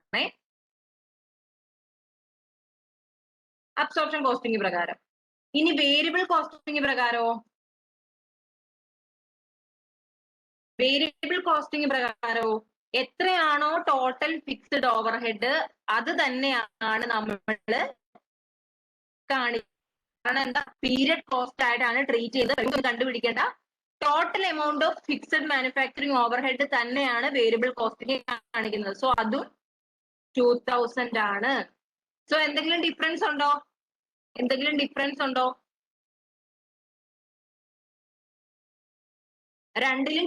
അബ്സോർപ്ഷൻ കോസ്റ്റിംഗ് പ്രകാരം. ഇനി വേരിയബിൾ കോസ്റ്റിംഗ് പ്രകാരമോ? എത്രയാണോ ടോട്ടൽ ഫിക്സഡ് ഓവർഹെഡ് അത് തന്നെയാണ് നമ്മൾ കാണിക്കുന്നത്. കാരണം എന്താ? പീരിയഡ് കോസ്റ്റ് ആയിട്ടാണ് ട്രീറ്റ് ചെയ്ത് കണ്ടുപിടിക്കേണ്ട total amount of fixed manufacturing overhead തന്നെയാണ് വേരിയബിൾ കോസ്റ്റിംഗ് കാണിക്കുന്നത്. സോ അതും 2000 ആണ്. സോ എന്തെങ്കിലും ഡിഫറൻസ് ഉണ്ടോ? രണ്ടിലും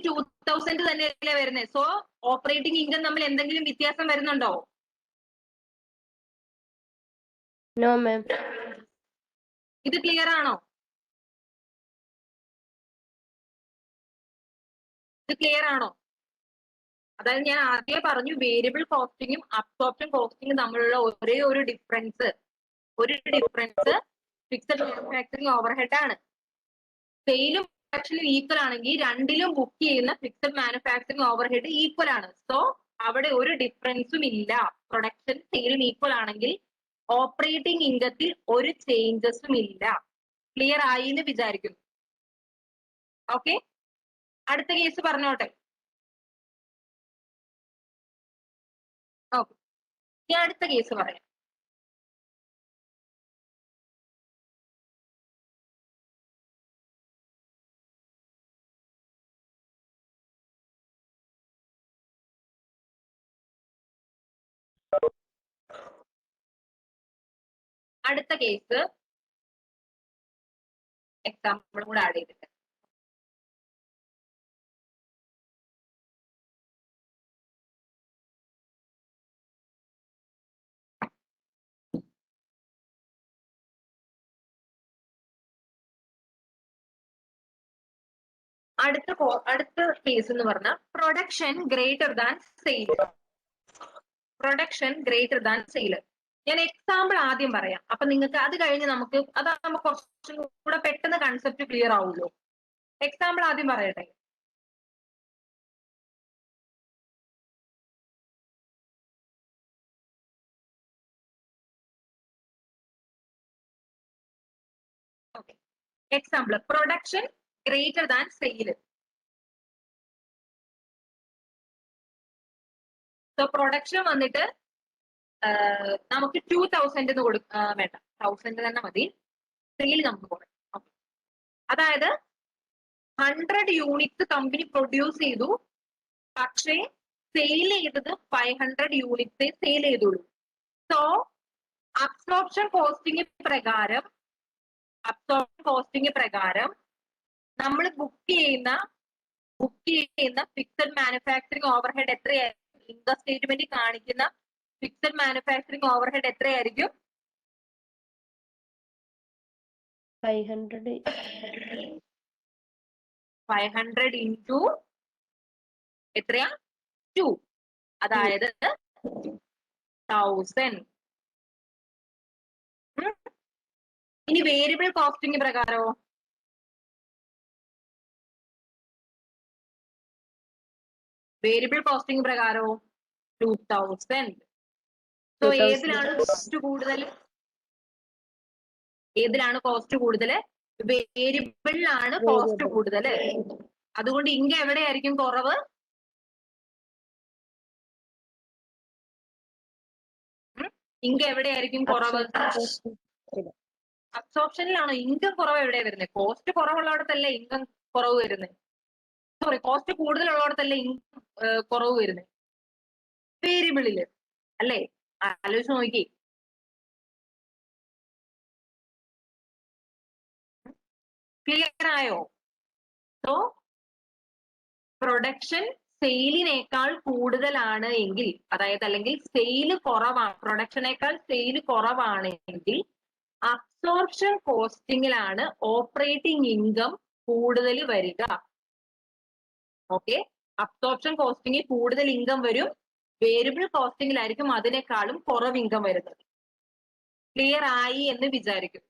2000 തന്നെയല്ലേ വരുന്നത്. സോ ഓപ്പറേറ്റിംഗ് ഇൻകം തമ്മിൽ എന്തെങ്കിലും വ്യത്യാസം വരുന്നുണ്ടോ? No, ma'am. ഇത് ക്ലിയർ ആണോ? ഇത് ക്ലിയർ ആണോ? അതായത് ഞാൻ ആദ്യമേ പറഞ്ഞു വേരിയബിൾ കോസ്റ്റിങ്ങും അബ്സോർപ്ഷൻ കോസ്റ്റിങ്ങും തമ്മിലുള്ള ഒരേ ഒരു ഡിഫറൻസ് ഫിക്സഡ് മാനുഫാക്ചറിങ് ഓവർഹെഡ് ആണ്. സെയിലും പ്രൊഡക്ഷനും ഈക്വൽ ആണെങ്കിൽ രണ്ടിലും ബുക്ക് ചെയ്യുന്ന ഫിക്സഡ് മാനുഫാക്ചറിങ് ഓവർഹെഡ് ഈക്വൽ ആണ്. സോ അവിടെ ഒരു ഡിഫറൻസും ഇല്ല. പ്രൊഡക്ഷൻ സെയിലും ഈക്വൽ ആണെങ്കിൽ ഓപ്പറേറ്റിംഗ് ഇൻകത്തിൽ ഒരു ചേഞ്ചസും ഇല്ല. ക്ലിയർ ആയി എന്ന് വിചാരിക്കുന്നു. ഓക്കെ, അടുത്ത കേസ് പറഞ്ഞോട്ടെ. ഓക്കെ, ഞാൻ അടുത്ത കേസ് പറയാം. അടുത്ത കേസ് എക്സാമ്പിളും കൂടെ ആഡ് ചെയ്തിട്ട് അടുത്ത കേസ് എന്ന് പറഞ്ഞാൽ production greater than sale. Production greater than sale. ഞാൻ എക്സാമ്പിൾ ആദ്യം പറയാം, അപ്പൊ നിങ്ങൾക്ക് അത് കഴിഞ്ഞ് നമുക്ക് അതാകുമ്പോൾ കുറച്ചും കൂടെ പെട്ടെന്ന് കൺസെപ്റ്റ് ക്ലിയർ ആവുമല്ലോ. എക്സാമ്പിൾ ആദ്യം പറയട്ടെ. Okay, example production greater than sale. So production വന്നിട്ട് നമുക്ക് 2000 വേണ്ട, 1000 തന്നെ മതി. സെയിൽ നമുക്ക് പോകാം. അതായത് 100 യൂണിറ്റ്സ് കമ്പനി പ്രൊഡ്യൂസ് ചെയ്തു, പക്ഷേ സെയിൽ ചെയ്തത് 500 യൂണിറ്റ്സേ സെയിൽ ചെയ്തുള്ളൂ. സോ അബ്സോർപ്ഷൻ കോസ്റ്റിംഗ് പ്രകാരം നമ്മൾ ബുക്ക് ചെയ്യുന്ന ഫിക്സഡ് മാനുഫാക്ചറിങ് ഓവർഹെഡ് എത്രയായിരിക്കും? ഇൻകം സ്റ്റേറ്റ്മെന്റ് കാണിക്കുന്ന ഫിക്സഡ് മാനുഫാക്ചറിങ് ഓവർഹെഡ് എത്രയായിരിക്കും? 500 ഇൻറ്റു എത്രയാ? 2, അതായത് 1000. ഇനി വേരിയബിൾ കോസ്റ്റിംഗ് പ്രകാരമോ? വേരിയബിൾ കോസ്റ്റിംഗ് പ്രകാരമോ 2000. സോ ഏതിലാണ് കോസ്റ്റ് കൂടുതൽ? വേരിയബിളിലാണ് കോസ്റ്റ് കൂടുതൽ. അതുകൊണ്ട് ഇങ്ക എവിടെയായിരിക്കും കുറവ്? ഇങ്ക എവിടെയായിരിക്കും കുറവ്? അബ്സോർപ്ഷനിലാണോ? ഇൻകം കുറവ് എവിടെയാ വരുന്നത്? കോസ്റ്റ് കുറവുള്ളിടത്തല്ലേ ഇൻകം കുറവ് വരുന്നത്. സോറി, കോസ്റ്റ് കൂടുതലുള്ളിടത്തല്ലേ ഇൻകം കുറവ് വരുന്നത്? വേരിയബിളില് അല്ലേ? ആലോചിച്ച് നോക്കി. ക്ലിയർ ആയോ? സോ പ്രൊഡക്ഷൻ സെയിലിനേക്കാൾ കൂടുതലാണ് എങ്കിൽ, അതായത് അല്ലെങ്കിൽ സെയിൽ കുറവാണ്, പ്രൊഡക്ഷനേക്കാൾ സെയിൽ കുറവാണെങ്കിൽ അബ്സോർപ്ഷൻ കോസ്റ്റിംഗിലാണ് ഓപ്പറേറ്റിംഗ് ഇൻകം കൂടുതൽ വരിക. ഓക്കെ, അബ്സോർപ്ഷൻ കോസ്റ്റിംഗിൽ കൂടുതൽ ഇൻകം വരും, വേരിയബിൾ കോസ്റ്റിംഗിലായിരിക്കും അതിനേക്കാളും കുറവ് ഇൻകം വരുന്നത്. ക്ലിയർ ആയി എന്ന് വിചാരിക്കും.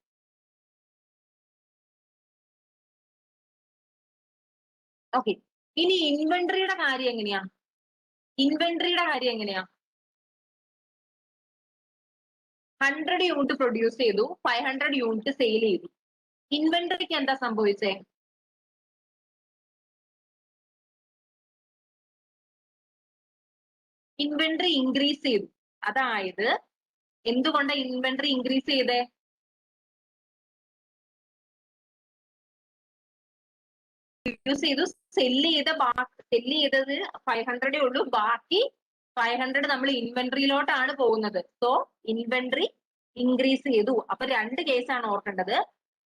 ഓക്കെ, ഇനി ഇൻവെന്ററിയുടെ കാര്യം എങ്ങനെയാ? 100 യൂണിറ്റ് പ്രൊഡ്യൂസ് ചെയ്തു, 500 യൂണിറ്റ് സെയിൽ ചെയ്തു. ഇൻവെന്ററിക്ക് എന്താ സംഭവിച്ചേ? ഇൻവെന്ററി ഇൻക്രീസ് ചെയ്തു. അതായത് എന്തുകൊണ്ടാണ് ഇൻവെന്ററി ഇൻക്രീസ് ചെയ്തേ? പ്രൊഡ്യൂസ് ചെയ്തു, സെല്ല് ചെയ്തത് 500 ഉള്ളൂ, ബാക്കി 500 നമ്മൾ ഇൻവെന്ററിയിലോട്ടാണ് പോകുന്നത്. സോ ഇൻവെന്ററി ഇൻക്രീസ് ചെയ്തു. അപ്പൊ 2 കേസാണ് ഓർക്കേണ്ടത്.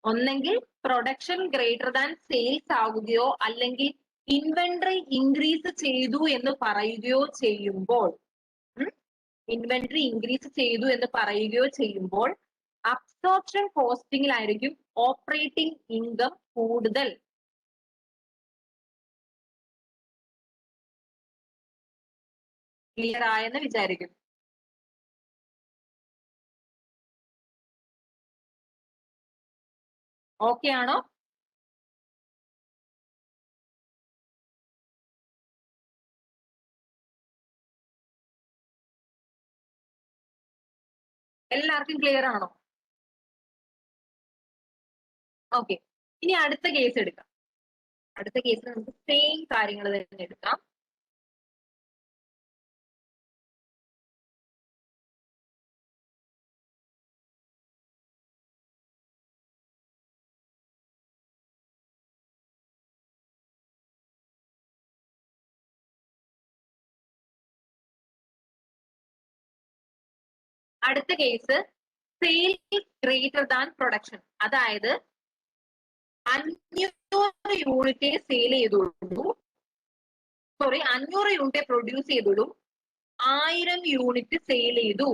ഒന്നെങ്കിൽ പ്രൊഡക്ഷൻ ഗ്രേറ്റർ ദാൻ സെയിൽസ് ആവുകയോ അല്ലെങ്കിൽ ഇൻവെന്ററി ഇൻക്രീസ് ചെയ്തു എന്ന് പറയുകയോ ചെയ്യുമ്പോൾ അബ്സോർപ്ഷൻ കോസ്റ്റിംഗിലായിരിക്കും ഓപ്പറേറ്റിംഗ് ഇൻകം കൂടുതൽ. ക്ലിയർ ആയെന്ന് വിചാരിക്കുന്നു. ഓക്കെ ആണോ? എല്ലാവർക്കും ക്ലിയർ ആണോ? ഓക്കെ, ഇനി അടുത്ത കേസ് എടുക്കാം. അടുത്ത കേസിൽ നമുക്ക് സെയിം കാര്യങ്ങൾ തന്നെ എടുക്കാം. അടുത്ത case sale greater than production. അതായത് 500 യൂണിറ്റ് സെയിൽ ചെയ്തുള്ളൂ, 500 യൂണിറ്റ് പ്രൊഡ്യൂസ് ചെയ്തുള്ളൂ, 1000 യൂണിറ്റ് സെയിൽ ചെയ്തു.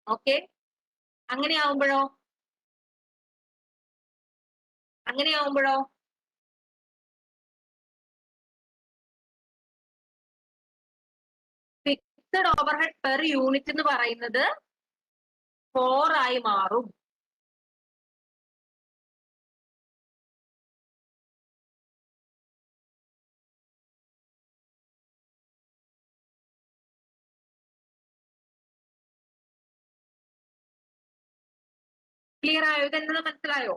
ഓക്കെ, അങ്ങനെയാവുമ്പോഴോ? ഫിക്സഡ് ഓവർഹെഡ് പെർ യൂണിറ്റ് എന്ന് പറയുന്നത് 4 ആയി മാറും. ക്ലിയർ ആയോ? ഇതെന്നത് മനസ്സിലായോ?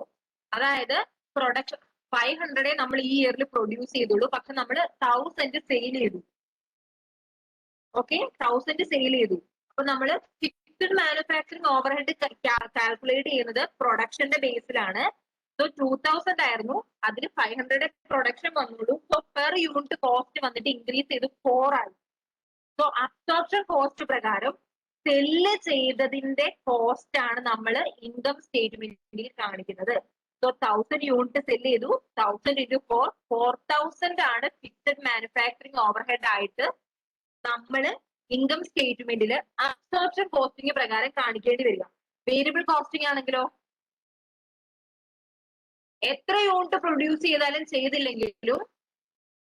അതായത് പ്രൊഡക്ഷൻ 500 നമ്മൾ ഈ ഇയറിൽ പ്രൊഡ്യൂസ് ചെയ്തുള്ളൂ, പക്ഷെ നമ്മൾ 1000 സെയിൽ ചെയ്തു. ഓക്കെ, 1000 സെയിൽ ചെയ്തു. അപ്പൊ നമ്മൾ ഫിക്സ്ഡ് മാനുഫാക്ചറിങ് ഓവർഹെഡ് കാൽക്കുലേറ്റ് ചെയ്യുന്നത് പ്രൊഡക്ഷന്റെ ബേസിലാണ്. സോ 2000 ആയിരുന്നു, അതിന് 500 പ്രൊഡക്ഷൻ വന്നുള്ളൂ. സോ പെർ യൂണിറ്റ് കോസ്റ്റ് വന്നിട്ട് ഇൻക്രീസ് ചെയ്ത് 4 ആയി. സോ അബ്സോർപ്ഷൻ കോസ്റ്റ് പ്രകാരം സെല്ല് ചെയ്തതിന്റെ കോസ്റ്റ് ആണ് നമ്മൾ ഇൻകം സ്റ്റേറ്റ്മെന്റിൽ കാണിക്കുന്നത്. സോ 1000 യൂണിറ്റ് സെല്ല് ചെയ്തു, 1000 into 4, 4000 ആണ് ഫിക്സഡ് മാനുഫാക്ചറിങ് ഓവർഹെഡ് ആയിട്ട് നമ്മൾ ഇൻകം സ്റ്റേറ്റ്മെന്റിൽ അബ്സോർപ്ഷൻ കോസ്റ്റിംഗ് പ്രകാരം കാണിക്കേണ്ടി വരിക. വേരിയബിൾ കോസ്റ്റിംഗ് ആണെങ്കിലോ എത്ര യൂണിറ്റ് പ്രൊഡ്യൂസ് ചെയ്താലും ചെയ്തില്ലെങ്കിലും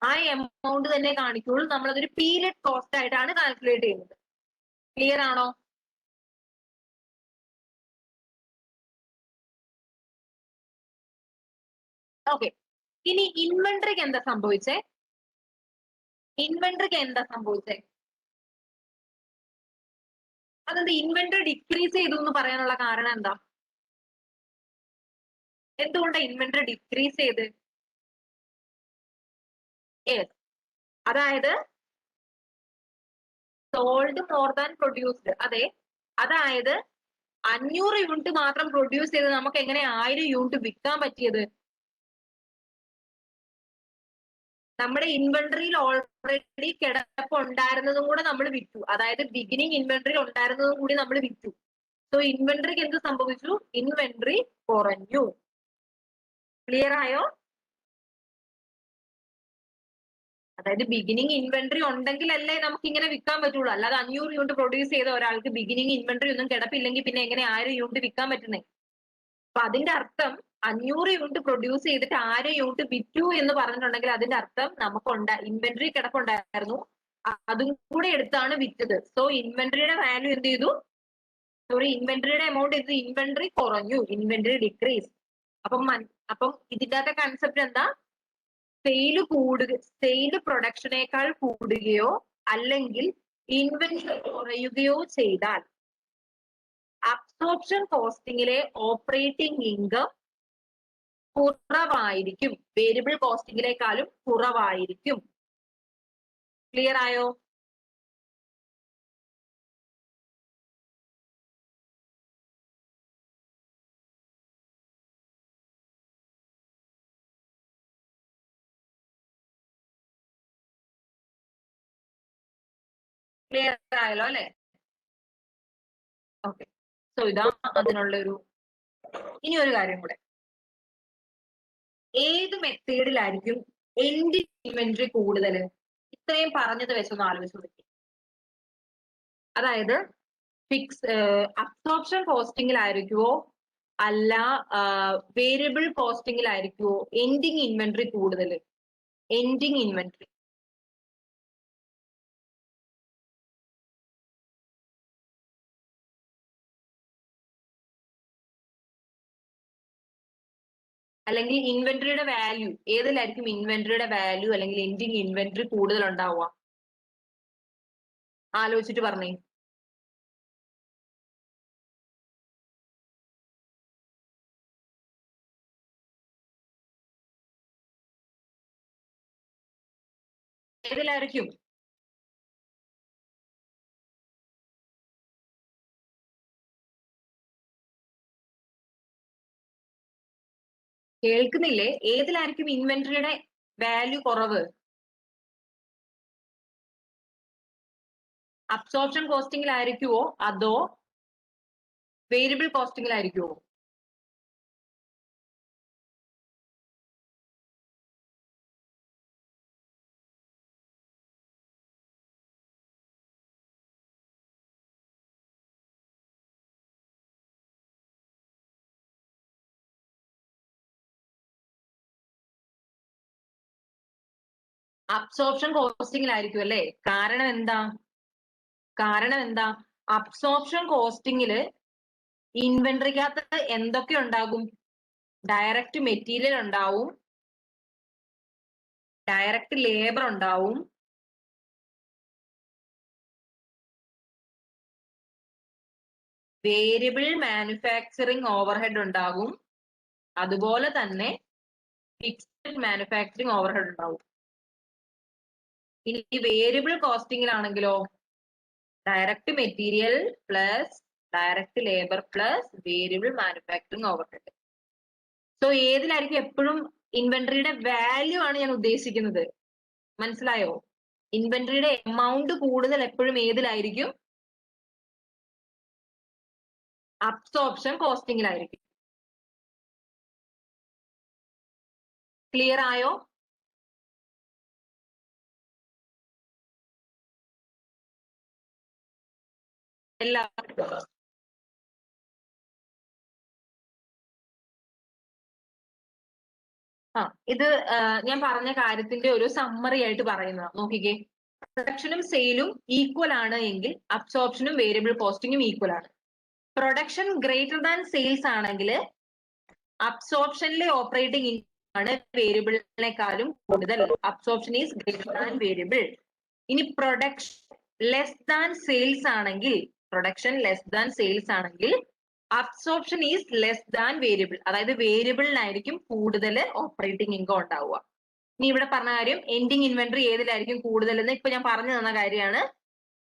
ആ എമൗണ്ട് തന്നെ കാണിക്കുള്ളൂ. നമ്മളതൊരു പീരിയഡ് കോസ്റ്റ് ആയിട്ടാണ് കാൽക്കുലേറ്റ് ചെയ്യുന്നത്. ക്ലിയർ ആണോ? ഓക്കെ, ഇനി ഇൻവെന്ററിക്ക് എന്താ സംഭവിച്ചേ? അതെന്താ ഇൻവെന്ററി ഡിക്രീസ് ചെയ്തു എന്ന് പറയാനുള്ള കാരണം എന്താ? എന്തുകൊണ്ടാണ് ഇൻവെന്ററി ഡിക്രീസ് ചെയ്ത്? യെസ്, അതായത് സോൾഡ് മോർ ദാൻ പ്രൊഡ്യൂസ്ഡ്. അതെ, അതായത് 500 യൂണിറ്റ് മാത്രം പ്രൊഡ്യൂസ് ചെയ്ത് നമുക്ക് എങ്ങനെ 1000 യൂണിറ്റ് വിൽക്കാൻ പറ്റിയത്? നമ്മുടെ ഇൻവെന്ററിയിൽ ഓൾറെഡി കിടപ്പ് ഉണ്ടായിരുന്നതും കൂടെ നമ്മൾ വിറ്റു. അതായത് ബിഗിനിങ് ഇൻവെന്ററിയിൽ ഉണ്ടായിരുന്നതും കൂടി നമ്മൾ വിറ്റു. സോ ഇൻവെന്ററിക്ക് എന്ത് സംഭവിച്ചു? ഇൻവെന്ററി കുറഞ്ഞു. ക്ലിയർ ആയോ? അതായത് ബിഗിനിങ് ഇൻവെന്ററി ഉണ്ടെങ്കിലല്ലേ നമുക്ക് ഇങ്ങനെ വിൽക്കാൻ പറ്റുള്ളൂ. അല്ലാതെ 500 യൂണിറ്റ് പ്രൊഡ്യൂസ് ചെയ്ത ഒരാൾക്ക് ബിഗിനിങ് ഇൻവെന്ററി ഒന്നും കിടപ്പില്ലെങ്കിൽ പിന്നെ എങ്ങനെ 1000 യൂണിറ്റ് വിൽക്കാൻ പറ്റുന്നേ? അപ്പൊ അതിന്റെ അർത്ഥം 500 യൂണിറ്റ് പ്രൊഡ്യൂസ് ചെയ്തിട്ട് 1000 യൂണിറ്റ് വിറ്റു എന്ന് പറഞ്ഞിട്ടുണ്ടെങ്കിൽ അതിന്റെ അർത്ഥം നമുക്ക് ഇൻവെന്ററി കിടപ്പുണ്ടായിരുന്നു, അതും കൂടെ എടുത്താണ് വിറ്റത്. സോ ഇൻവെന്ററിയുടെ വാല്യൂ എന്ത് ചെയ്തു? ഇൻവെന്ററിയുടെ എമൗണ്ട് എന്ത്? ഇൻവെന്ററി കുറഞ്ഞു, ഇൻവെന്ററി ഡിക്രീസ്. അപ്പം ഇതിന്റെ അകത്തെ കൺസെപ്റ്റ് എന്താ? സെയില് പ്രൊഡക്ഷനേക്കാൾ കൂടുകയോ അല്ലെങ്കിൽ ഇൻവെന്ററി കുറയുകയോ ചെയ്താൽ അബ്സോർപ്ഷൻ കോസ്റ്റിംഗിലെ ഓപ്പറേറ്റിംഗ് ഇൻകം കുറവായിരിക്കും, വേരിയബിൾ കോസ്റ്റിംഗിനേക്കാളും കുറവായിരിക്കും. ക്ലിയർ ആയോ? ക്ലിയർ ആയല്ലോ അല്ലെ? ഓക്കെ, സോ ഇതാ അതിനുള്ള ഇനി ഒരു കാര്യം കൂടെ. ഏത് മെത്തേഡിലായിരിക്കും എൻഡിങ് ഇൻവെന്ററി കൂടുതൽ? ഇത്രയും പറഞ്ഞത് വെച്ചൊന്ന് ആലോചിച്ച് നോക്കി. അതായത് അബ്സോർപ്ഷൻ കോസ്റ്റിംഗിലായിരിക്കുമോ അല്ല വേരിയബിൾ കോസ്റ്റിംഗിലായിരിക്കുമോ എൻഡിങ് ഇൻവെന്ററി കൂടുതൽ? എൻഡിങ് ഇൻവെന്ററി അല്ലെങ്കിൽ ഇൻവെന്ററിയുടെ വാല്യൂ, ഏതിലായിരിക്കും ഇൻവെന്ററിയുടെ വാല്യൂ അല്ലെങ്കിൽ എൻഡിങ് ഇൻവെന്ററി കൂടുതൽ ഉണ്ടാവുക? ആലോചിച്ചിട്ട് പറഞ്ഞേ. ഏതിലായിരിക്കും? കേൾക്കുന്നില്ലേ? ഏതിലായിരിക്കും ഇൻവെന്ററിയുടെ വാല്യൂ കുറവ്? അബ്സോർപ്ഷൻ കോസ്റ്റിംഗിലായിരിക്കുമോ അതോ വേരിയബിൾ കോസ്റ്റിംഗിലായിരിക്കുമോ? അബ്സോർപ്ഷൻ കോസ്റ്റിംഗിലായിരിക്കും അല്ലേ? കാരണം എന്താ? അബ്സോർപ്ഷൻ കോസ്റ്റിംഗില് ഇൻവെന്ററിക്കകത്ത് എന്തൊക്കെ ഉണ്ടാകും? ഡയറക്റ്റ് മെറ്റീരിയൽ ഉണ്ടാവും, ഡയറക്റ്റ് ലേബർ ഉണ്ടാവും, വേരിയബിൾ മാനുഫാക്ചറിങ് ഓവർഹെഡ് ഉണ്ടാകും, അതുപോലെ തന്നെ ഫിക്സ്ഡ് മാനുഫാക്ചറിങ് ഓവർഹെഡ് ഉണ്ടാവും. ഇനി വേരിയബിൾ കോസ്റ്റിംഗിലാണെങ്കിലോ direct material plus direct labour plus variable manufacturing overhead. So ഏതിലായിരിക്കും എപ്പോഴും ഇൻവെന്ററിയുടെ വാല്യൂ ആണ് ഞാൻ ഉദ്ദേശിക്കുന്നത്. മനസ്സിലായോ? ഇൻവെന്ററിയുടെ എമൗണ്ട് കൂടുതൽ എപ്പോഴും ഏതിലായിരിക്കും? അബ്സോർപ്ഷൻ കോസ്റ്റിംഗിലായിരിക്കും. ക്ലിയർ ആയോ? എല്ലാവർക്കും ഇത് ഞാൻ പറഞ്ഞ കാര്യത്തിന്റെ ഒരു സമ്മറി ആയിട്ട് പറയുന്നത് നോക്കിക്കേ. പ്രൊഡക്ഷനും സെയിലും ഈക്വൽ ആണ് എങ്കിൽ അബ്സോർപ്ഷനും വേരിയബിൾ കോസ്റ്റിംഗും ഈക്വൽ ആണ്. പ്രൊഡക്ഷൻ ഗ്രേറ്റർ ദാൻ സെയിൽസ് ആണെങ്കിൽ അബ്സോർപ്ഷനിലെ ഓപ്പറേറ്റിംഗ് ഇൻകം ആണ് വേരിയബിളിനെക്കാളും കൂടുതൽ. Absorption is greater than variable. ഇനി പ്രൊഡക്ഷൻ ലെസ് ദാൻ സെയിൽസ് ആണെങ്കിൽ, absorption is less than variable. അതായത് വേരിയബിളിനായിരിക്കും കൂടുതൽ ഓപ്പറേറ്റിംഗ് ഇൻകം ഉണ്ടാവുക. ഇനി ഇവിടെ പറഞ്ഞ കാര്യം എൻഡിങ് ഇൻവെന്ററി ഏതിലായിരിക്കും കൂടുതൽ എന്ന് ഇപ്പൊ ഞാൻ പറഞ്ഞു തന്ന കാര്യമാണ്.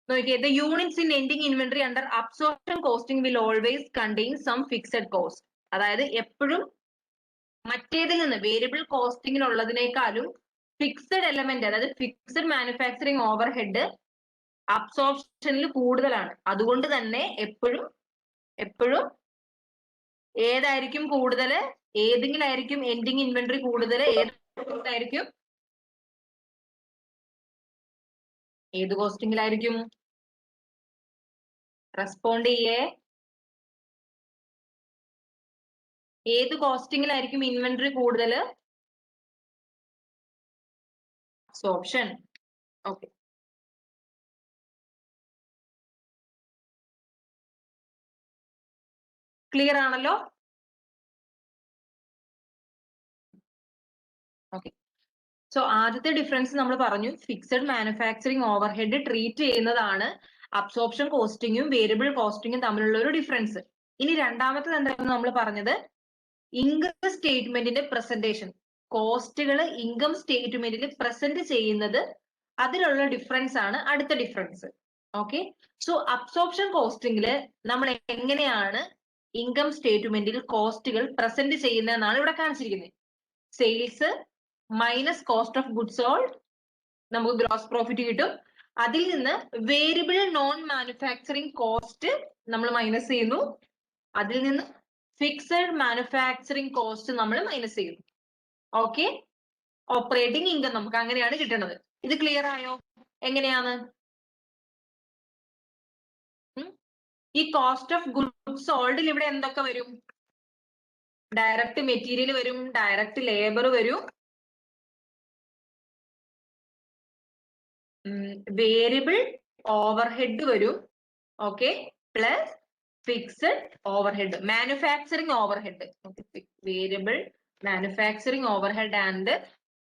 നോക്കിയേ, the units in ending inventory under absorption costing will always contain some fixed cost. അതായത് എപ്പോഴും മറ്റേതിൽ നിന്ന് വേരിയബിൾ കോസ്റ്റിംഗിലുള്ളതിനേക്കാളും ഫിക്സഡ് എലമെന്റ്, അതായത് ഫിക്സഡ് മാനുഫാക്ചറിങ് ഓവർഹെഡ് അബ്സോർപ്ഷനിൽ കൂടുതലാണ്. അതുകൊണ്ട് തന്നെ എപ്പോഴും ഏതായിരിക്കും കൂടുതൽ? ഏതെങ്കിലായിരിക്കും എൻഡിങ് ഇൻവെന്ററി കൂടുതൽ? ഏതായിരിക്കും? ഏത് കോസ്റ്റിംഗിലായിരിക്കും? റെസ്പോണ്ട് ചെയ്യേ. ഏത് കോസ്റ്റിംഗിലായിരിക്കും ഇൻവെന്ററി കൂടുതൽ? അബ്സോർപ്ഷൻ. ഓക്കെ, ക്ലിയർ ആണല്ലോ? ഓക്കെ, സോ ആദ്യത്തെ ഡിഫറൻസ് നമ്മൾ പറഞ്ഞു, ഫിക്സഡ് മാനുഫാക്ചറിങ് ഓവർഹെഡ് ട്രീറ്റ് ചെയ്യുന്നതാണ് അബ്സോർപ്ഷൻ കോസ്റ്റിംഗും വേരിയബിൾ കോസ്റ്റിംഗും തമ്മിലുള്ള ഒരു ഡിഫറൻസ്. ഇനി രണ്ടാമത്തത് എന്താണെന്ന് നമ്മൾ പറഞ്ഞത്, ഇൻകം സ്റ്റേറ്റ്മെന്റിന്റെ പ്രസന്റേഷൻ. കോസ്റ്റുകൾ ഇൻകം സ്റ്റേറ്റ്മെന്റിൽ പ്രസന്റ് ചെയ്യുന്നത്, അതിലുള്ള ഡിഫറൻസ് ആണ് അടുത്ത ഡിഫറൻസ്. ഓക്കെ, സോ അബ്സോർപ്ഷൻ കോസ്റ്റിംഗില് നമ്മൾ എങ്ങനെയാണ് ഇൻകം സ്റ്റേറ്റ്മെന്റിൽ കോസ്റ്റുകൾ പ്രസന്റ് ചെയ്യുന്നതെന്നാണ് ഇവിടെ കാണിച്ചിരിക്കുന്നത്. Sales minus cost of goods sold, നമുക്ക് ഗ്രോസ് പ്രോഫിറ്റ് കിട്ടും. അതിൽ നിന്ന് വേരിയബിൾ നോൺ മാനുഫാക്ചറിങ് കോസ്റ്റ് നമ്മൾ മൈനസ് ചെയ്യുന്നു. അതിൽ നിന്ന് ഫിക്സഡ് മാനുഫാക്ചറിങ് കോസ്റ്റ് നമ്മൾ മൈനസ് ചെയ്യുന്നു. ഓക്കെ, ഓപ്പറേറ്റിംഗ് ഇൻകം നമുക്ക് അങ്ങനെയാണ് കിട്ടുന്നത്. ഇത് ക്ലിയർ ആയോ? എങ്ങനെയാണ് ഈ കോസ്റ്റ് ഓഫ് ഗുഡ്സ് സോൾഡിൽ ഇവിടെ എന്തൊക്കെ വരും? ഡയറക്റ്റ് മെറ്റീരിയൽ വരും, ഡയറക്റ്റ് ലേബർ വരും, വേരിയബിൾ ഓവർഹെഡ് വരും, okay, plus fixed overhead, manufacturing overhead. Variable manufacturing overhead and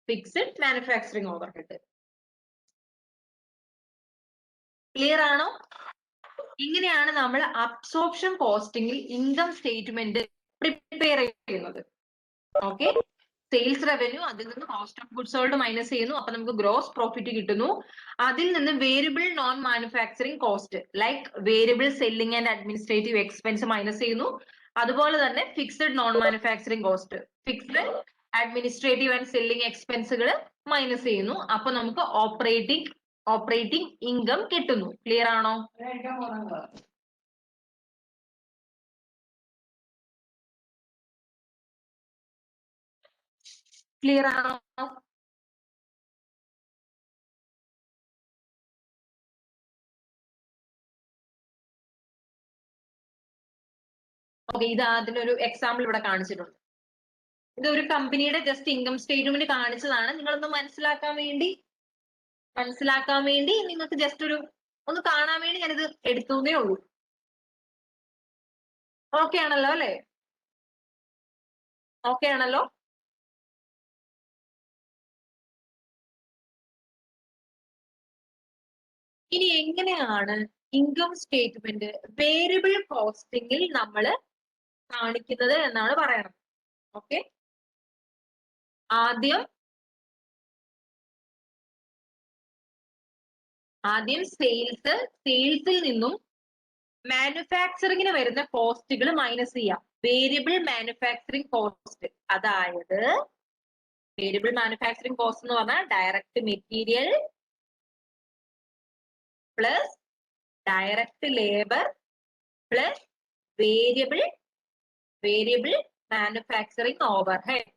fixed manufacturing overhead. Clear ആണോ? ഇങ്ങനെയാണ് നമ്മൾ അബ്സോർപ്ഷൻ കോസ്റ്റിംഗിൽ ഇൻകം സ്റ്റേറ്റ്മെന്റ് പ്രിപ്പയർ ചെയ്യുന്നത്. ഓക്കെ, സെയിൽസ് റവന്യൂ, അതിൽ നിന്ന് cost of goods sold minus ചെയ്യുന്നു, അപ്പൊ നമുക്ക് ഗ്രോസ് പ്രോഫിറ്റ് കിട്ടുന്നു. അതിൽ നിന്ന് variable non manufacturing cost like variable selling and administrative expense minus ചെയ്യുന്നു. അതുപോലെ തന്നെ fixed non manufacturing cost, fixed administrative and selling എക്സ്പെൻസുകൾ മൈനസ് ചെയ്യുന്നു. അപ്പൊ നമുക്ക് ഓപ്പറേറ്റിംഗ് ഇൻകം കിട്ടുന്നു. ക്ലിയർ ആണോ? ക്ലിയർ ആണോ? ഓക്കെ, ഇത് അതിനൊരു എക്സാമ്പിൾ ഇവിടെ കാണിച്ചിട്ടുണ്ട്. ഇത് ഒരു കമ്പനിയുടെ ജസ്റ്റ് ഇൻകം സ്റ്റേറ്റ്മെന്റ് കാണിച്ചതാണ്. നിങ്ങളൊന്ന് മനസ്സിലാക്കാൻ വേണ്ടി നിങ്ങൾക്ക് ജസ്റ്റ് ഒന്ന് കാണാൻ വേണ്ടി ഞാനിത് എടുത്തേ ഉള്ളൂ. ഓക്കെ ആണല്ലോ അല്ലെ? ഓക്കെ ആണല്ലോ? ഇനി എങ്ങനെയാണ് ഇൻകം സ്റ്റേറ്റ്മെന്റ് വേരിയബിൾ കോസ്റ്റിംഗിൽ നമ്മൾ കാണിക്കുന്നത് എന്നാണ് പറയണം. ഓക്കെ, ആദ്യം സെയിൽസിൽ നിന്നും മാനുഫാക്ചറിങ്ങിന് വരുന്ന കോസ്റ്റുകൾ മൈനസ് ചെയ്യാം. വേരിയബിൾ മാനുഫാക്ചറിങ് കോസ്റ്റ്, അതായത് വേരിയബിൾ മാനുഫാക്ചറിങ് കോസ്റ്റ് എന്ന് പറഞ്ഞാൽ direct material plus direct labour plus variable manufacturing overhead.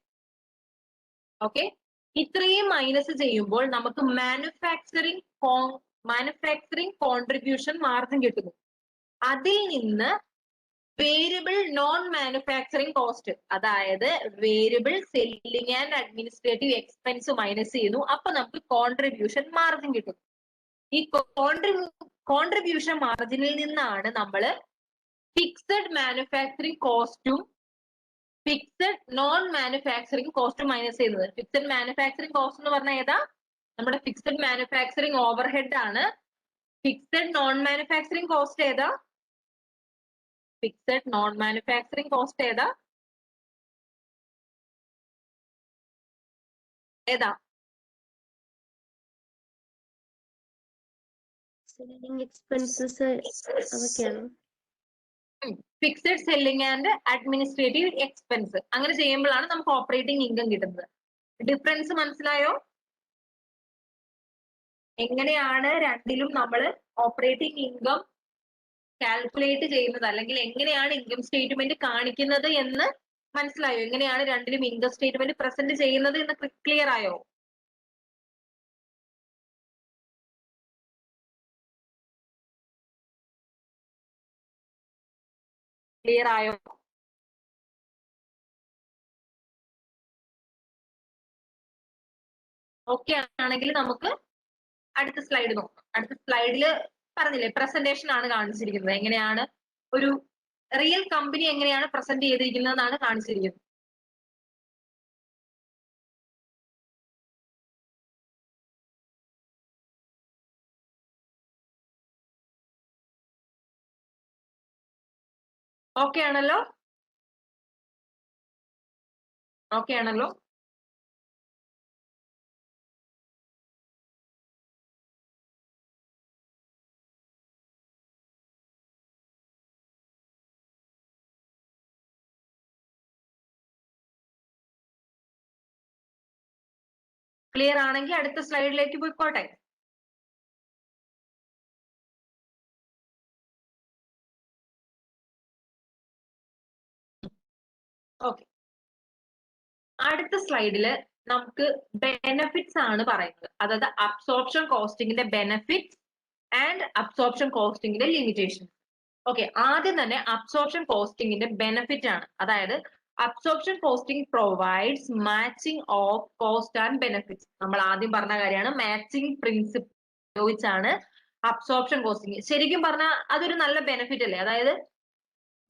Okay, ഇത്രയും മൈനസ് ചെയ്യുമ്പോൾ നമുക്ക് മാനുഫാക്ചറിങ് കോൺട്രിബ്യൂഷൻ മാർജിൻ കിട്ടുന്നു. അതിൽ നിന്ന് വേരിയബിൾ നോൺ മാനുഫാക്ചറിങ് കോസ്റ്റ്, അതായത് variable selling and administrative expense minus ചെയ്യുന്നു. അപ്പൊ നമുക്ക് കോൺട്രിബ്യൂഷൻ മാർജിൻ കിട്ടും. ഈ കോൺട്രിബ്യൂഷൻ മാർജിനിൽ നിന്നാണ് നമ്മൾ ഫിക്സഡ് മാനുഫാക്ചറിങ് കോസ്റ്റും fixed non manufacturing cost minus ചെയ്യുന്നത്. ഫിക്സഡ് മാനുഫാക്ചറിങ് കോസ്റ്റ് എന്ന് പറഞ്ഞാൽ ഏതാ? നമ്മുടെ ഫിക്സഡ് മാനുഫാക്ചറിങ് ഓവർഹെഡ് ആണ്. ഫിക്സഡ് നോൺ മാനുഫാക്ചറിങ് കോസ്റ്റ് ഏതാ? ഫിക്സഡ് നോൺ മാനുഫാക്ചറിങ് കോസ്റ്റ് ഏതാ? സെല്ലിംഗ് എക്സ്പെൻസസ് അതൊക്കെയാണോ? Fixed selling and administrative expense. അങ്ങനെ ചെയ്യുമ്പോഴാണ് നമുക്ക് ഓപ്പറേറ്റിംഗ് ഇൻകം കിട്ടുന്നത്. ഡിഫറൻസ് മനസ്സിലായോ? എങ്ങനെയാണ് രണ്ടിലും നമ്മൾ ഓപ്പറേറ്റിംഗ് ഇൻകം കാൽക്കുലേറ്റ് ചെയ്യുന്നത്, അല്ലെങ്കിൽ എങ്ങനെയാണ് ഇൻകം സ്റ്റേറ്റ്മെന്റ് കാണിക്കുന്നത് എന്ന് മനസ്സിലായോ? എങ്ങനെയാണ് രണ്ടിലും ഇൻകം സ്റ്റേറ്റ്മെന്റ് പ്രസന്റ് ചെയ്യുന്നത് എന്ന് ക്ലിയർ ആയോ? ക്ലിയർ ആയോ? ഓക്കെ ആണെങ്കിൽ നമുക്ക് അടുത്ത സ്ലൈഡ് നോക്കാം. അടുത്ത സ്ലൈഡിൽ പറഞ്ഞില്ലേ, പ്രസന്റേഷൻ ആണ് കാണിച്ചിരിക്കുന്നത്. എങ്ങനെയാണ് ഒരു റിയൽ കമ്പനി എങ്ങനെയാണ് പ്രസന്റ് ചെയ്തിരിക്കുന്നതെന്നാണ് കാണിച്ചിരിക്കുന്നത്. ഓക്കെ ആണല്ലോ? ഓക്കെ ആണല്ലോ? ക്ലിയർ ആണെങ്കിൽ അടുത്ത സ്ലൈഡിലേക്ക് പോയിക്കോട്ടെ. ഓക്കെ, അടുത്ത സ്ലൈഡില് നമുക്ക് ബെനഫിറ്റ്സ് ആണ് പറയുന്നത്. അതായത് അബ്സോർപ്ഷൻ കോസ്റ്റിംഗിന്റെ ബെനഫിറ്റ്സ് ആൻഡ് അബ്സോർപ്ഷൻ കോസ്റ്റിംഗിന്റെ ലിമിറ്റേഷൻ. ഓക്കെ, ആദ്യം തന്നെ അബ്സോർപ്ഷൻ കോസ്റ്റിംഗിന്റെ ബെനഫിറ്റ് ആണ്. അതായത് absorption costing provides matching of cost and benefits. നമ്മൾ ആദ്യം പറഞ്ഞ കാര്യമാണ്, മാച്ചിങ് പ്രിൻസിപ്പിൾ ഉപയോഗിച്ചാണ് അബ്സോർപ്ഷൻ കോസ്റ്റിംഗ്. ശരിക്കും പറഞ്ഞാൽ അതൊരു നല്ല ബെനിഫിറ്റ് അല്ലേ? അതായത്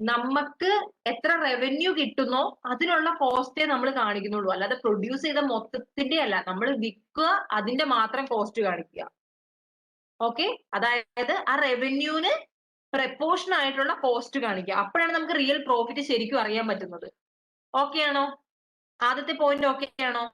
നമുക്ക് എത്ര റവന്യൂ കിട്ടുന്നോ അതിനുള്ള കോസ്റ്റേ നമ്മൾ കാണിക്കുന്നുള്ളൂ. അല്ലാതെ പ്രൊഡ്യൂസ് ചെയ്ത മൊത്തത്തിന്റെ അല്ല, നമ്മൾ വിൽക്കുക അതിന്റെ മാത്രം കോസ്റ്റ് കാണിക്കുക. ഓക്കെ, അതായത് ആ റവന്യൂവിന് പ്രപ്പോർഷൻ ആയിട്ടുള്ള കോസ്റ്റ് കാണിക്കുക. അപ്പോഴാണ് നമുക്ക് റിയൽ പ്രോഫിറ്റ് ശരിക്കും അറിയാൻ പറ്റുന്നത്. ഓക്കെ ആണോ? ആദ്യത്തെ പോയിന്റ് ഓക്കെ ആണോ?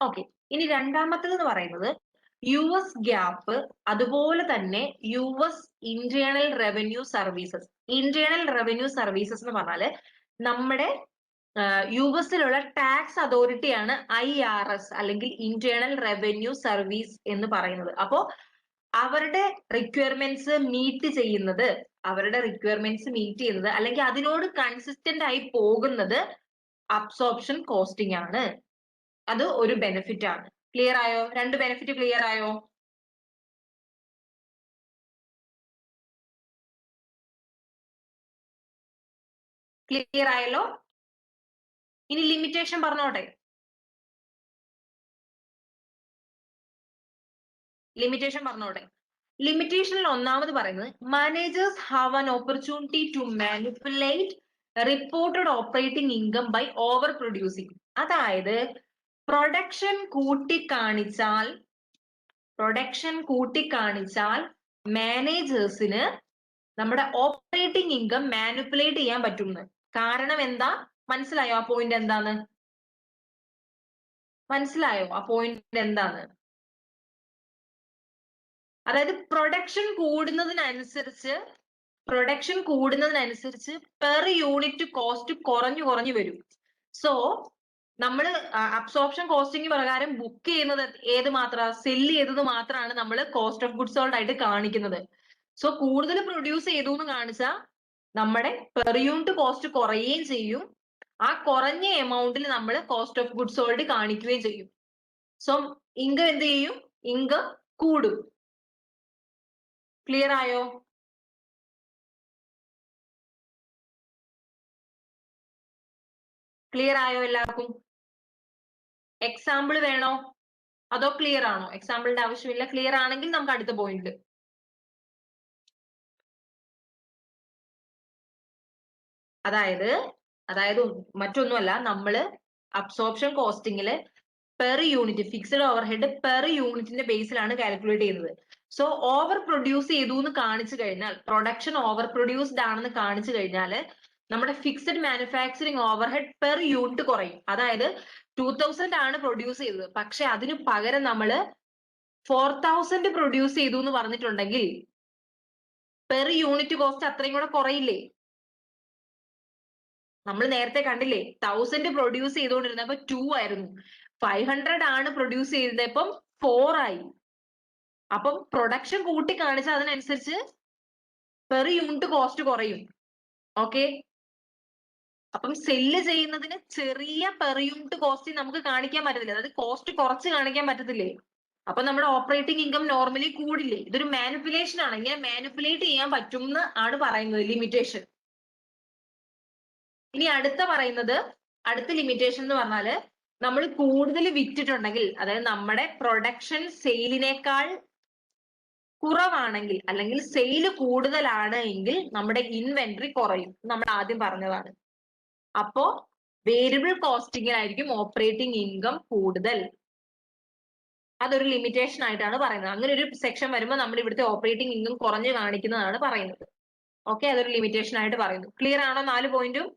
ഓക്കെ, ഇനി രണ്ടാമത്തേത് എന്ന് പറയുന്നത് US ഗ്യാപ്പ്, അതുപോലെ തന്നെ US internal revenue services. Internal revenue services എന്ന് പറഞ്ഞാല് നമ്മുടെ US-ലുള്ള ടാക്സ് അതോറിറ്റിയാണ് IRS അല്ലെങ്കിൽ ഇന്റേണൽ റവന്യൂ സർവീസ് എന്ന് പറയുന്നത്. അപ്പോ അവരുടെ റിക്വയർമെന്റ്സ് മീറ്റ് ചെയ്യുന്നത് അല്ലെങ്കിൽ അതിനോട് കൺസിസ്റ്റന്റ് ആയി പോകുന്നത് അബ്സോർപ്ഷൻ കോസ്റ്റിംഗ് ആണ്. അത് ഒരു ബെനിഫിറ്റ് ആണ്. ക്ലിയർ ആയോ? രണ്ട് ബെനിഫിറ്റ് ക്ലിയർ ആയോ? ക്ലിയർ ആയല്ലോ? ഇനി ലിമിറ്റേഷൻ പറഞ്ഞോട്ടെ. ലിമിറ്റേഷനിൽ ഒന്നാമത് പറയുന്നത് managers have an opportunity to manipulate reported operating income by overproducing. അതായത് പ്രൊഡക്ഷൻ കൂട്ടിക്കാണിച്ചാൽ മാനേജേഴ്സിന് നമ്മുടെ ഓപ്പറേറ്റിംഗ് ഇൻകം മാനിപ്പുലേറ്റ് ചെയ്യാൻ പറ്റുന്നു. കാരണം എന്താ? മനസ്സിലായോ ആ പോയിന്റ് എന്താന്ന്? അതായത് പ്രൊഡക്ഷൻ കൂടുന്നതിനനുസരിച്ച് പെർ യൂണിറ്റ് കോസ്റ്റ് കുറഞ്ഞു വരും. സോ നമ്മൾ അബ്സോർപ്ഷൻ കോസ്റ്റിംഗ് പ്രകാരം ബുക്ക് ചെയ്യുന്നത് ഏത് മാത്രം? സെല്ല് ചെയ്തത് മാത്രമാണ് നമ്മൾ കോസ്റ്റ് ഓഫ് ഗുഡ്സ് സോൾഡ് ആയിട്ട് കാണിക്കുന്നത്. സോ കൂടുതൽ പ്രൊഡ്യൂസ് ചെയ്തു എന്ന് കാണിച്ചാൽ നമ്മുടെ പെർ യൂണിറ്റ് കോസ്റ്റ് കുറയുകയും ചെയ്യും. ആ കുറഞ്ഞ എമൗണ്ടിൽ നമ്മൾ കോസ്റ്റ് ഓഫ് ഗുഡ്സ് സോൾഡ് കാണിക്കുകയും ചെയ്യും. സോ ഇൻകം എന്ത് ചെയ്യും? ഇൻകം കൂടും. ക്ലിയർ ആയോ? എല്ലാവർക്കും? എക്സാമ്പിൾ വേണോ അതോ ക്ലിയർ ആണോ? എക്സാമ്പിളിന്റെ ആവശ്യമില്ല. ക്ലിയർ ആണെങ്കിൽ നമുക്ക് അടുത്ത പോയിന്റ്. അതായത് മറ്റൊന്നുമല്ല, നമ്മള് അബ്സോർപ്ഷൻ കോസ്റ്റിംഗില് per unit fixed overhead per യൂണിറ്റിന്റെ ബേസിലാണ് കാൽക്കുലേറ്റ് ചെയ്യുന്നത്. സോ ഓവർ പ്രൊഡ്യൂസ് ചെയ്തു എന്ന് കാണിച്ചു കഴിഞ്ഞാൽ, പ്രൊഡക്ഷൻ ഓവർ പ്രൊഡ്യൂസ്ഡ് ആണെന്ന് കാണിച്ചു കഴിഞ്ഞാൽ നമ്മുടെ fixed manufacturing overhead per unit കുറയും. അതായത് 2000 ആണ് പ്രൊഡ്യൂസ് ചെയ്തത്, പക്ഷെ അതിന് പകരം നമ്മള് 4000 പ്രൊഡ്യൂസ് ചെയ്തു എന്ന് പറഞ്ഞിട്ടുണ്ടെങ്കിൽ പെർ യൂണിറ്റ് കോസ്റ്റ് അത്രയും കൂടെ കുറയില്ലേ? നമ്മൾ നേരത്തെ കണ്ടില്ലേ, 1000 പ്രൊഡ്യൂസ് ചെയ്തുകൊണ്ടിരുന്നപ്പോ 2 ആയിരുന്നു, 500 ആണ് പ്രൊഡ്യൂസ് ചെയ്തപ്പം 4 ആയി. അപ്പം പ്രൊഡക്ഷൻ കൂട്ടി കാണിച്ചാൽ അതിനനുസരിച്ച് പെർ യൂണിറ്റ് കോസ്റ്റ് കുറയും. ഓക്കെ, അപ്പം സെല്ല് ചെയ്യുന്നതിന് ചെറിയ പെർ യൂണിറ്റ് കോസ്റ്റ് നമുക്ക് കാണിക്കാൻ പറ്റത്തില്ല. അതായത് കോസ്റ്റ് കുറച്ച് കാണിക്കാൻ പറ്റത്തില്ലേ? അപ്പൊ നമ്മുടെ ഓപ്പറേറ്റിംഗ് ഇൻകം നോർമലി കൂടില്ലേ? ഇതൊരു മാനിപ്പുലേഷൻ ആണ്. ഇങ്ങനെ മാനിപ്പുലേറ്റ് ചെയ്യാൻ പറ്റും എന്ന് ആണ് പറയുന്നത് ലിമിറ്റേഷൻ. ഇനി അടുത്ത ലിമിറ്റേഷൻ എന്ന് പറഞ്ഞാല് നമ്മൾ കൂടുതൽ വിറ്റിട്ടുണ്ടെങ്കിൽ, അതായത് നമ്മുടെ പ്രൊഡക്ഷൻ സെയിലിനേക്കാൾ കുറവാണെങ്കിൽ അല്ലെങ്കിൽ സെയിൽ കൂടുതലാണ് എങ്കിൽ നമ്മുടെ ഇൻവെന്ററി കുറയും. നമ്മൾ ആദ്യം പറഞ്ഞതാണ്. അപ്പോ വേരിയബിൾ കോസ്റ്റിംഗിലായിരിക്കും ഓപ്പറേറ്റിംഗ് ഇൻകം കൂടുതൽ. അതൊരു ലിമിറ്റേഷൻ ആയിട്ടാണ് പറയുന്നത്. അങ്ങനെ ഒരു സെക്ഷൻ വരുമ്പോൾ നമ്മൾ ഇവിടുത്തെ ഓപ്പറേറ്റിംഗ് ഇൻകം കുറഞ്ഞു കാണിക്കുന്നതാണ് പറയുന്നത്. ഓക്കെ, അതൊരു ലിമിറ്റേഷൻ ആയിട്ട് പറയുന്നു. ക്ലിയർ ആണോ 4 പോയിന്റും?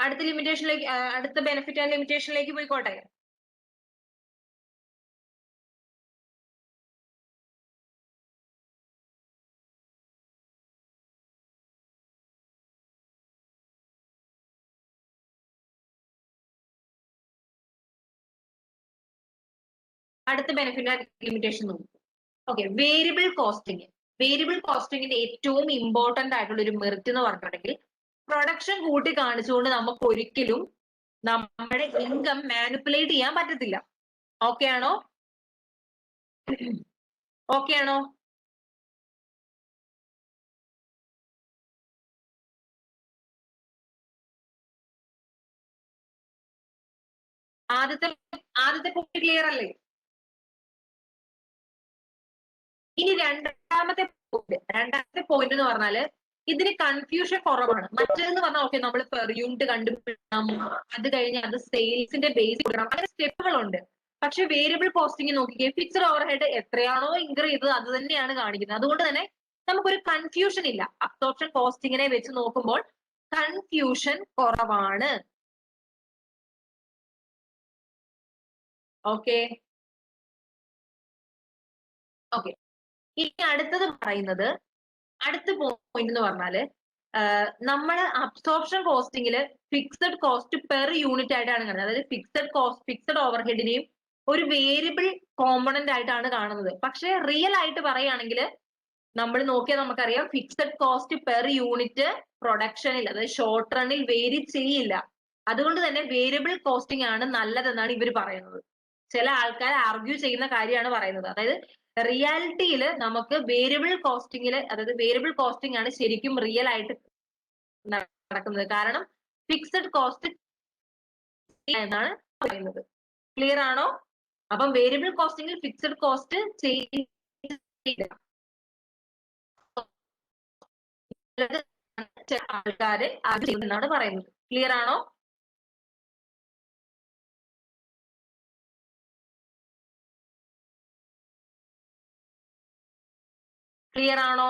അടുത്ത ബെനിഫിറ്റ് ആൻഡ് ലിമിറ്റേഷനിലേക്ക് പോയിക്കോട്ടെ. അടുത്ത ബെനിഫിറ്റ് ആൻഡ് ലിമിറ്റേഷൻ നോക്കും. ഓക്കെ, വേരിയബിൾ കോസ്റ്റിംഗിന്റെ ഏറ്റവും ഇമ്പോർട്ടന്റ് ആയിട്ടുള്ള ഒരു മെറിറ്റ് എന്ന് പറഞ്ഞിട്ടുണ്ടെങ്കിൽ പ്രൊഡക്ഷൻ കൂട്ടി കാണിച്ചുകൊണ്ട് നമുക്ക് ഒരിക്കലും നമ്മുടെ ഇൻകം മാനിപ്പുലേറ്റ് ചെയ്യാൻ പറ്റത്തില്ല. ഓക്കെ ആണോ? ഓക്കെ ആണോ? ആദ്യത്തെ പോയിന്റ് ക്ലിയർ അല്ലേ? ഇനി രണ്ടാമത്തെ പോയിന്റ് എന്ന് പറഞ്ഞാല് ഇതിന് കൺഫ്യൂഷൻ കുറവാണ്. മറ്റേതെന്ന് പറഞ്ഞാൽ ഓക്കെ നമ്മൾ പെർ യൂണിറ്റ് കണ്ടുപിടിക്കണം, അത് കഴിഞ്ഞ് അത് സെയിൽസിന്റെ ബേസ് കൊടുക്കണം, അങ്ങനെ സ്റ്റെപ്പുകളുണ്ട്. പക്ഷെ വേരിയബിൾ കോസ്റ്റിംഗ് നോക്കിക്കേ, ഫിക്സഡ് ഓവർ ഹെഡ് എത്രയാണോ ഇൻകർ ചെയ്തത് അത് തന്നെയാണ് കാണിക്കുന്നത്. അതുകൊണ്ട് തന്നെ നമുക്കൊരു കൺഫ്യൂഷൻ ഇല്ല. അബ്സോർപ്ഷൻ കോസ്റ്റിങ്ങിനെ വെച്ച് നോക്കുമ്പോൾ കൺഫ്യൂഷൻ കുറവാണ്. Okay okay. ഇനി അടുത്തത് പറയുന്നത്, അടുത്ത പോയിന്റ് എന്ന് പറഞ്ഞാല് നമ്മള് അബ്സോർപ്ഷൻ കോസ്റ്റിംഗില് ഫിക്സഡ് കോസ്റ്റ് പെർ യൂണിറ്റ് ആയിട്ടാണ് കാണുന്നത്. അതായത് ഫിക്സഡ് ഓവർഹെഡിനെയും ഒരു വേരിയബിൾ കോമ്പണന്റ് ആയിട്ടാണ് കാണുന്നത്. പക്ഷെ റിയൽ ആയിട്ട് പറയുകയാണെങ്കിൽ നമ്മൾ നോക്കിയാൽ നമുക്കറിയാം ഫിക്സഡ് കോസ്റ്റ് പെർ യൂണിറ്റ് പ്രൊഡക്ഷനിൽ, അതായത് ഷോർട്ട് റണ്ണിൽ വേരി ചെയ്യില്ല. അതുകൊണ്ട് തന്നെ വേരിയബിൾ കോസ്റ്റിംഗ് ആണ് നല്ലതെന്നാണ് ഇവർ പറയുന്നത്. ചില ആൾക്കാർ ആർഗ്യൂ ചെയ്യുന്ന കാര്യമാണ് പറയുന്നത്. അതായത് റിയാലിറ്റിയിൽ നമുക്ക് വേരിയബിൾ കോസ്റ്റിംഗിൽ, അതായത് വേരിയബിൾ കോസ്റ്റിംഗ് ആണ് ശരിക്കും റിയൽ ആയിട്ട് നടക്കുന്നത്. കാരണം ഫിക്സഡ് കോസ്റ്റ് എന്നാണ് പറയുന്നത്. ക്ലിയർ ആണോ? അപ്പം വേരിയബിൾ കോസ്റ്റിംഗിൽ ഫിക്സഡ് കോസ്റ്റ് ചെയ്യില്ല. ആൾക്കാര് അത് ചെയ്യുന്നതാണ് പറയുന്നത്. ക്ലിയർ ആണോ? ക്ലിയർ ആണോ?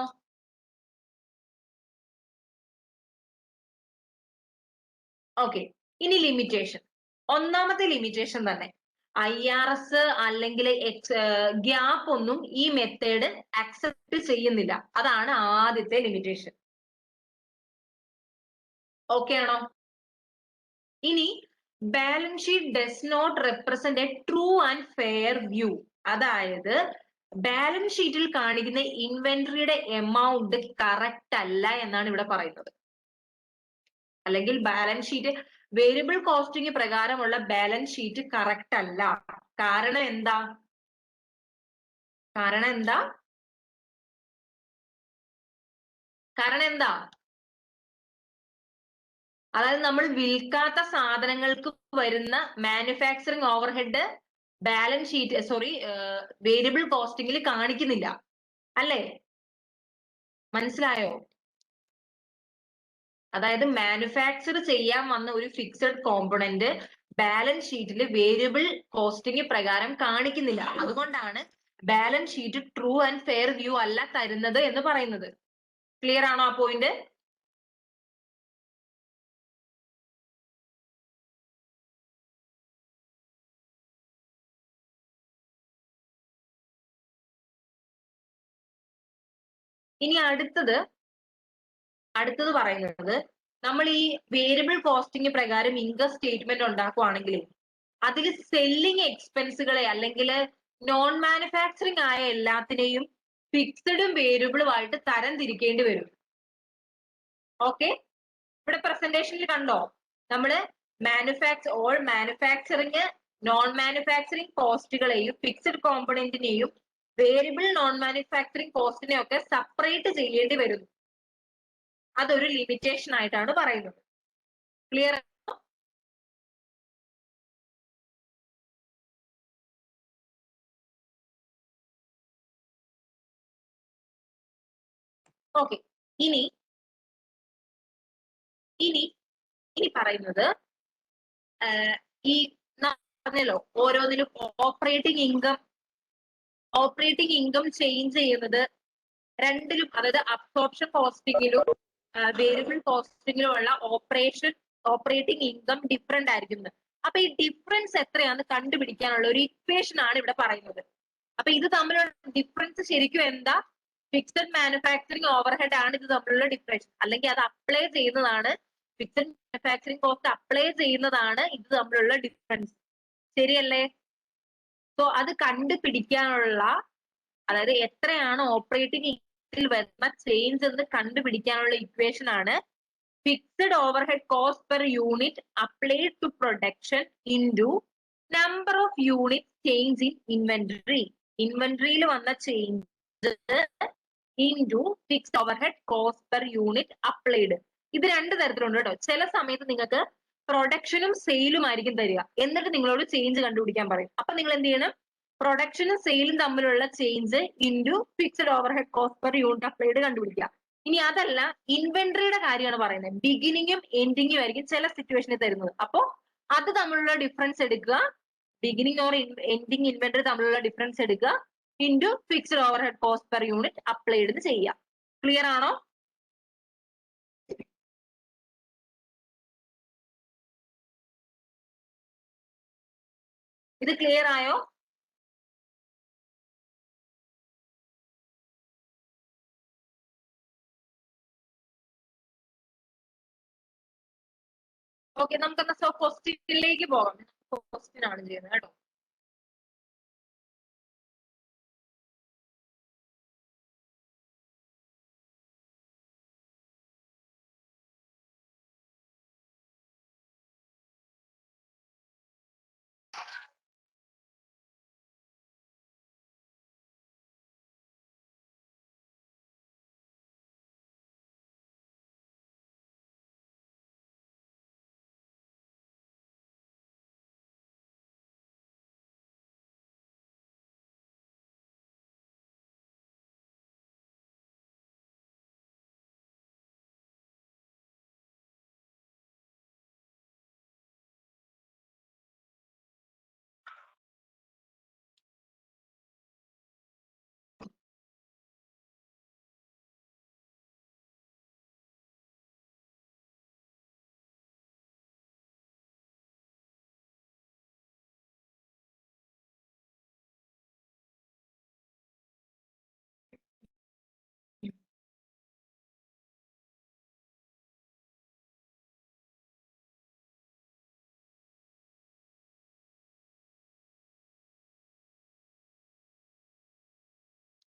ഓക്കെ. ഇനി ലിമിറ്റേഷൻ. ഒന്നാമത്തെ ലിമിറ്റേഷൻ തന്നെ IRS അല്ലെങ്കിൽ ഗ്യാപ്പ് ഒന്നും ഈ മെത്തേഡ് അക്സെപ്റ്റ് ചെയ്യുന്നില്ല. അതാണ് ആദ്യത്തെ ലിമിറ്റേഷൻ. ഓക്കെ ആണോ? ഇനി balance sheet does not represent a true and fair view. അതായത് ബാലൻസ് ഷീറ്റിൽ കാണിക്കുന്ന ഇൻവെന്ററിയുടെ എമൗണ്ട് കറക്റ്റ് അല്ല എന്നാണ് ഇവിടെ പറയുന്നത്. അല്ലെങ്കിൽ ബാലൻസ് ഷീറ്റ് വേരിയബിൾ കോസ്റ്റിംഗ് പ്രകാരമുള്ള ബാലൻസ് ഷീറ്റ് കറക്റ്റ് അല്ല. കാരണം എന്താ? കാരണം എന്താ? കാരണം എന്താ? അതായത് നമ്മൾ വിൽക്കാത്ത സാധനങ്ങൾക്ക് വരുന്ന manufacturing overhead balance sheet variable കോസ്റ്റിംഗിൽ കാണിക്കുന്നില്ല അല്ലേ? മനസ്സിലായോ? അതായത് മാനുഫാക്ചർ ചെയ്യാൻ വന്ന ഒരു ഫിക്സഡ് കോമ്പണന്റ് ബാലൻസ് ഷീറ്റിൽ വേരിയബിൾ കോസ്റ്റിംഗ് പ്രകാരം കാണിക്കുന്നില്ല. അതുകൊണ്ടാണ് balance sheet true and fair view അല്ല തരുന്നത് എന്ന് പറയുന്നത്. ക്ലിയർ ആണോ ആ പോയിന്റ്? ഇനി അടുത്തത് പറയുന്നത്, നമ്മൾ ഈ വേരിയബിൾ കോസ്റ്റിംഗ് പ്രകാരം ഇൻകം സ്റ്റേറ്റ്മെന്റ് ഉണ്ടാക്കുവാണെങ്കിൽ അതിൽ സെല്ലിംഗ് എക്സ്പെൻസുകളെ അല്ലെങ്കിൽ നോൺ മാനുഫാക്ചറിങ് ആയ എല്ലാത്തിനെയും ഫിക്സഡും വേരിയബിളും ആയിട്ട് തരം തിരിക്കേണ്ടി വരും. ഓക്കെ, ഇവിടെ പ്രസന്റേഷനിൽ കണ്ടോ? നമ്മള് ഓൾ മാനുഫാക്ചറിങ് നോൺ മാനുഫാക്ചറിങ് കോസ്റ്റുകളെയും ഫിക്സഡ് കോമ്പണന്റിനെയും വേരിയബിൾ നോൺ മാനുഫാക്ചറിങ് കോസ്റ്റിനെ ഒക്കെ സെപ്പറേറ്റ് ചെയ്യേണ്ടി വരുന്നു. അതൊരു ലിമിറ്റേഷൻ ആയിട്ടാണ് പറയുന്നത്. ക്ലിയർ? ഓക്കെ. ഇനി പറയുന്നത് ഈ പറഞ്ഞല്ലോ ഓരോന്നിലും ഓപ്പറേറ്റിംഗ് ഇൻകം ചേഞ്ച് ചെയ്യുന്നത് രണ്ടിലും, അതായത് അബ്സോർപ്ഷൻ കോസ്റ്റിംഗിലും വേരിയബിൾ കോസ്റ്റിംഗിലും ഉള്ള ഓപ്പറേറ്റിംഗ് ഇൻകം ഡിഫറെന്റ് ആയിരിക്കും. അപ്പൊ ഈ ഡിഫറൻസ് എത്രയാന്ന് കണ്ടുപിടിക്കാനുള്ള ഒരു ഇക്വേഷൻ ആണ് ഇവിടെ പറയുന്നത്. അപ്പൊ ഇത് തമ്മിലുള്ള ഡിഫറൻസ് ശരിക്കും എന്താ? ഫിക്സഡ് മാനുഫാക്ചറിങ് ഓവർഹെഡ് ആണ് ഇത് തമ്മിലുള്ള ഡിഫറൻസ്, അല്ലെങ്കിൽ അത് അപ്ലൈ ചെയ്യുന്നതാണ്, ഫിക്സഡ് മാനുഫാക്ചറിങ് കോസ്റ്റ് അപ്ലൈ ചെയ്യുന്നതാണ് ഇത് തമ്മിലുള്ള ഡിഫറൻസ്. ശരിയല്ലേ? സോ അത് കണ്ടുപിടിക്കാനുള്ള, അതായത് എത്രയാണ് ഓപ്പറേറ്റിംഗ് ഇൻകത്തിൽ വരുന്ന ചേഞ്ച് എന്ന് കണ്ടുപിടിക്കാനുള്ള ഇക്വേഷൻ ആണ് fixed overhead cost per unit applied to production into number of unit change in inventory. ഇൻവെന്ററിയിൽ വന്ന change into fixed overhead cost per unit applied. ഇത് രണ്ട് തരത്തിലുണ്ട് കേട്ടോ. ചില സമയത്ത് നിങ്ങൾക്ക് പ്രൊഡക്ഷനും സെയിലും ആയിരിക്കും തരിക, എന്നിട്ട് നിങ്ങളോട് ചേഞ്ച് കണ്ടുപിടിക്കാൻ പറയും. അപ്പൊ നിങ്ങൾ എന്ത് ചെയ്യണം? പ്രൊഡക്ഷനും സെയിലും തമ്മിലുള്ള change into fixed overhead cost per unit applied കണ്ടുപിടിക്കുക. ഇനി അതല്ല, ഇൻവെന്ററിയുടെ കാര്യമാണ് പറയുന്നത്. ബിഗിനിങ്ങും എൻഡിങ്ങും ആയിരിക്കും ചില സിറ്റുവേഷനിൽ തരുന്നത്. അപ്പോ അത് തമ്മിലുള്ള ഡിഫറൻസ് എടുക്കുക, ബിഗിനിങ് ഓർ എൻഡിങ് ഇൻവെന്ററി തമ്മിലുള്ള ഡിഫറൻസ് എടുക്കുക, into fixed overhead cost per unit applied ചെയ്യുക. ക്ലിയർ ആണോ? ഇത് ക്ലിയർ ആയോ? ഓക്കെ, നമുക്കെന്നാ ക്വസ്റ്റ്യനിലേക്ക് പോകാം. ക്വസ്റ്റ്യൻ ആണ് ചെയ്യുന്നത് കേട്ടോ.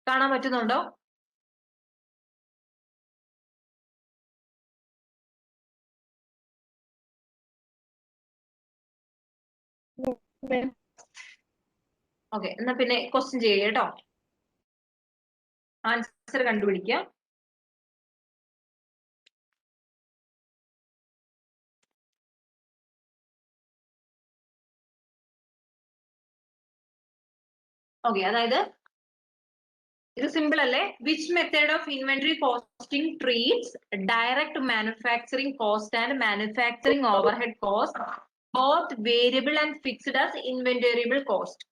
കാണാൻ പറ്റുന്നുണ്ടോ? ഓക്കെ, എന്നാ പിന്നെ ക്വസ്റ്റ്യൻ ചെയ്യുക കേട്ടോ. ആൻസർ കണ്ടുപിടിക്കുക. ഓക്കെ, അതായത് ഇത് സിമ്പിൾ അല്ലേ? Which method of inventory costing treats direct manufacturing cost and manufacturing overhead cost both variable and fixed as inventoriable cost?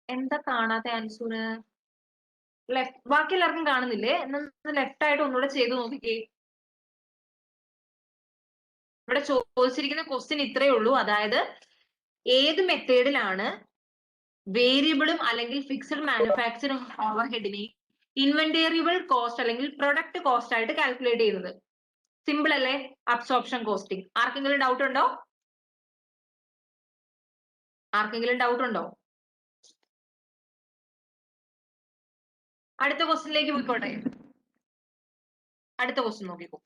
എന്താ കാണാത്ത ആൻസർ? ലെഫ്റ്റ്, ബാക്കി എല്ലാവർക്കും കാണുന്നില്ലേ? എന്നാ ലെഫ്റ്റ് ആയിട്ട് ഒന്നുകൂടെ ചെയ്ത് നോക്കിക്കേ. ഇവിടെ ചോദിച്ചിരിക്കുന്ന ക്വസ്റ്റ്യൻ ഇത്രയേ ഉള്ളൂ. അതായത് ഏത് മെത്തേഡിലാണ് വേരിയബിളും അല്ലെങ്കിൽ ഫിക്സ്ഡ് മാനുഫാക്ചറിംഗ് ഓവർഹെഡിനെ ഇൻവെന്ററിയബിൾ കോസ്റ്റ് അല്ലെങ്കിൽ പ്രൊഡക്റ്റ് കോസ്റ്റ് ആയിട്ട് കാൽക്കുലേറ്റ് ചെയ്യുന്നത്? സിമ്പിൾ അല്ലേ? Absorption costing. ആർക്കെങ്കിലും ഡൗട്ട് ഉണ്ടോ? ആർക്കെങ്കിലും ഡൗട്ട് ഉണ്ടോ? അടുത്ത ക്വസ്റ്റ്യനിലേക്ക് പോയിക്കോട്ടെ. അടുത്ത ക്വസ്റ്റ്യൻ നോക്കിക്കോ.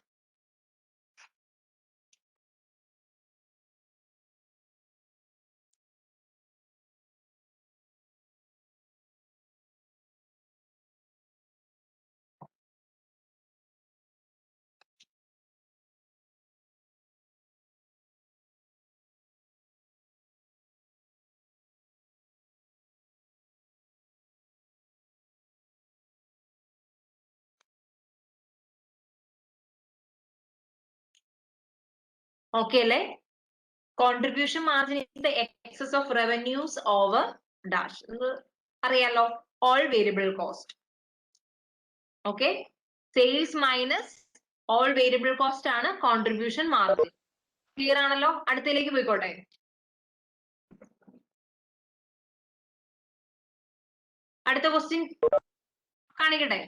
ഓക്കെ അല്ലേ? Contribution margin is the excess of revenues over dash. അറിയാലോ, all variable cost. Okay, sales minus all variable cost ആണ് കോൺട്രിബ്യൂഷൻ മാർജിൻ. ക്ലിയർ ആണല്ലോ? അടുത്തതിലേക്ക് പോയിക്കോട്ടെ. അടുത്ത ക്വസ്റ്റ്യൻ കാണിക്കട്ടെ.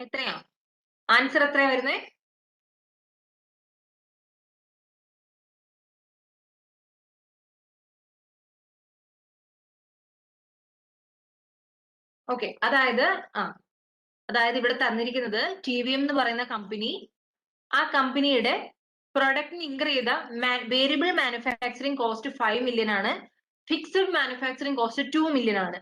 എത്രയാ ആൻസർ? എത്രയാ വരുന്നേ? ഓക്കെ, അതായത് ഇവിടെ തന്നിരിക്കുന്നത് TVM എന്ന് പറയുന്ന കമ്പനി, ആ കമ്പനിയുടെ പ്രൊഡക്റ്റിന് ഇൻക്രീസ് ചെയ്ത വേരിയബിൾ മാനുഫാക്ചറിങ് കോസ്റ്റ് 5 മില്യൺ ആണ്, ഫിക്സഡ് മാനുഫാക്ചറിങ് കോസ്റ്റ് 2 മില്യൺ ആണ്,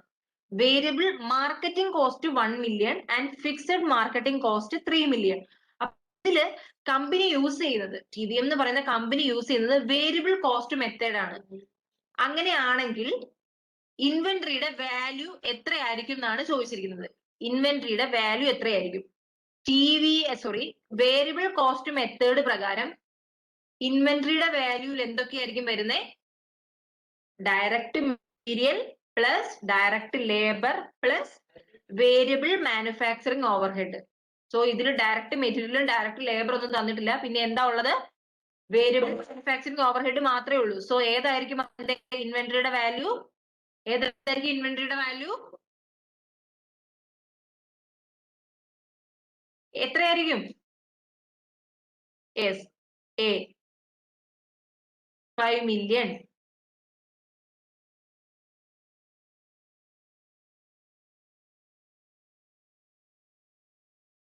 variable marketing cost 1 million and fixed marketing cost 3 million. ഇതില് കമ്പനി യൂസ് ചെയ്യുന്നത്, TVM എന്ന് പറയുന്ന കമ്പനി യൂസ് ചെയ്യുന്നത് വേരിയബിൾ കോസ്റ്റ് മെത്തേഡ് ആണ്. അങ്ങനെയാണെങ്കിൽ ഇൻവെന്ററിയുടെ വാല്യൂ എത്രയായിരിക്കും എന്നാണ് ചോദിച്ചിരിക്കുന്നത്. ഇൻവെന്ററിയുടെ വാല്യൂ എത്രയായിരിക്കും? വേരിയബിൾ കോസ്റ്റ് മെത്തേഡ് പ്രകാരം ഇൻവെന്ററിയുടെ വാല്യൂയിൽ എന്തൊക്കെയായിരിക്കും വരുന്നത്? Direct material plus direct labour plus variable manufacturing overhead. So ഇതിൽ ഡയറക്റ്റ് മെറ്റീരിയലും ഡയറക്റ്റ് ലേബർ ഒന്നും തന്നിട്ടില്ല. പിന്നെ എന്താ ഉള്ളത്? വേരിയബിൾ മാനുഫാക്ചറിങ് ഓവർഹെഡ് മാത്രമേ ഉള്ളൂ. സോ ഏതായിരിക്കും അതിന്റെ ഇൻവെന്ററിയുടെ വാല്യൂ? ഏതായിരിക്കും ഇൻവെന്ററിയുടെ വാല്യൂ? എത്രയായിരിക്കും? Yes, A 5 million.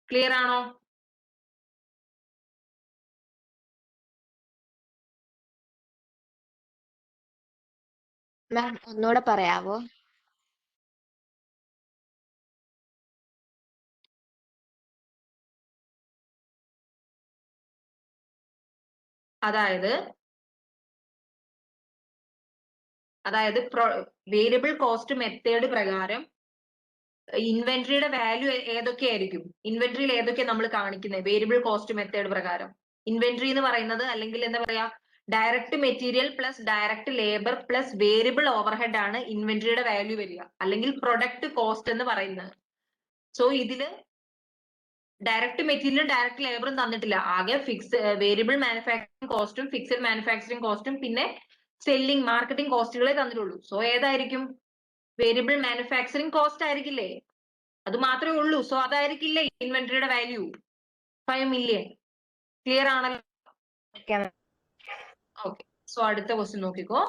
ക്ലിയർ ആണോ? മാം ഒന്നുകൂടെ പറയാവോ? അതായത് വേരിയബിൾ കോസ്റ്റ് മെത്തേഡ് പ്രകാരം ഇൻവെന്ററിയുടെ വാല്യൂ ഏതൊക്കെയായിരിക്കും? ഇൻവെന്ററിയിൽ ഏതൊക്കെയാണ് നമ്മൾ കാണിക്കുന്നത് വേരിയബിൾ കോസ്റ്റ് മെത്തേഡ് പ്രകാരം? ഇൻവെന്ററി എന്ന് പറയുന്നത്, അല്ലെങ്കിൽ എന്താ പറയാ, direct material plus direct labour plus variable overhead ആണ് ഇൻവെന്ററിയുടെ വാല്യൂ വരിക, അല്ലെങ്കിൽ പ്രൊഡക്റ്റ് കോസ്റ്റ് എന്ന് പറയുന്നത്. സോ ഇതില് ഡയറക്റ്റ് മെറ്റീരിയലും ഡയറക്റ്റ് ലേബറും തന്നിട്ടില്ല. ആകെ വേരിയബിൾ മാനുഫാക്ചറിങ് കോസ്റ്റും ഫിക്സഡ് മാനുഫാക്ചറിങ് കോസ്റ്റും പിന്നെ സെല്ലിംഗ് മാർക്കറ്റിംഗ് കോസ്റ്റുകളെ തന്നിട്ടുള്ളൂ. സോ ഏതായിരിക്കും? വേരിയബിൾ മാനുഫാക്ചറിംഗ് കോസ്റ്റ് ആയിരിക്കില്ലേ? അത് മാത്രമേ ഉള്ളൂ. സോ അതായിരിക്കില്ലേ ഇൻവെന്ററിയുടെ വാല്യൂ 5 മില്യൺ. ക്ലിയർ ആണല്ലോ? ഓക്കെ, സോ അടുത്ത ക്വസ്റ്റ്യൻ നോക്കിക്കോ.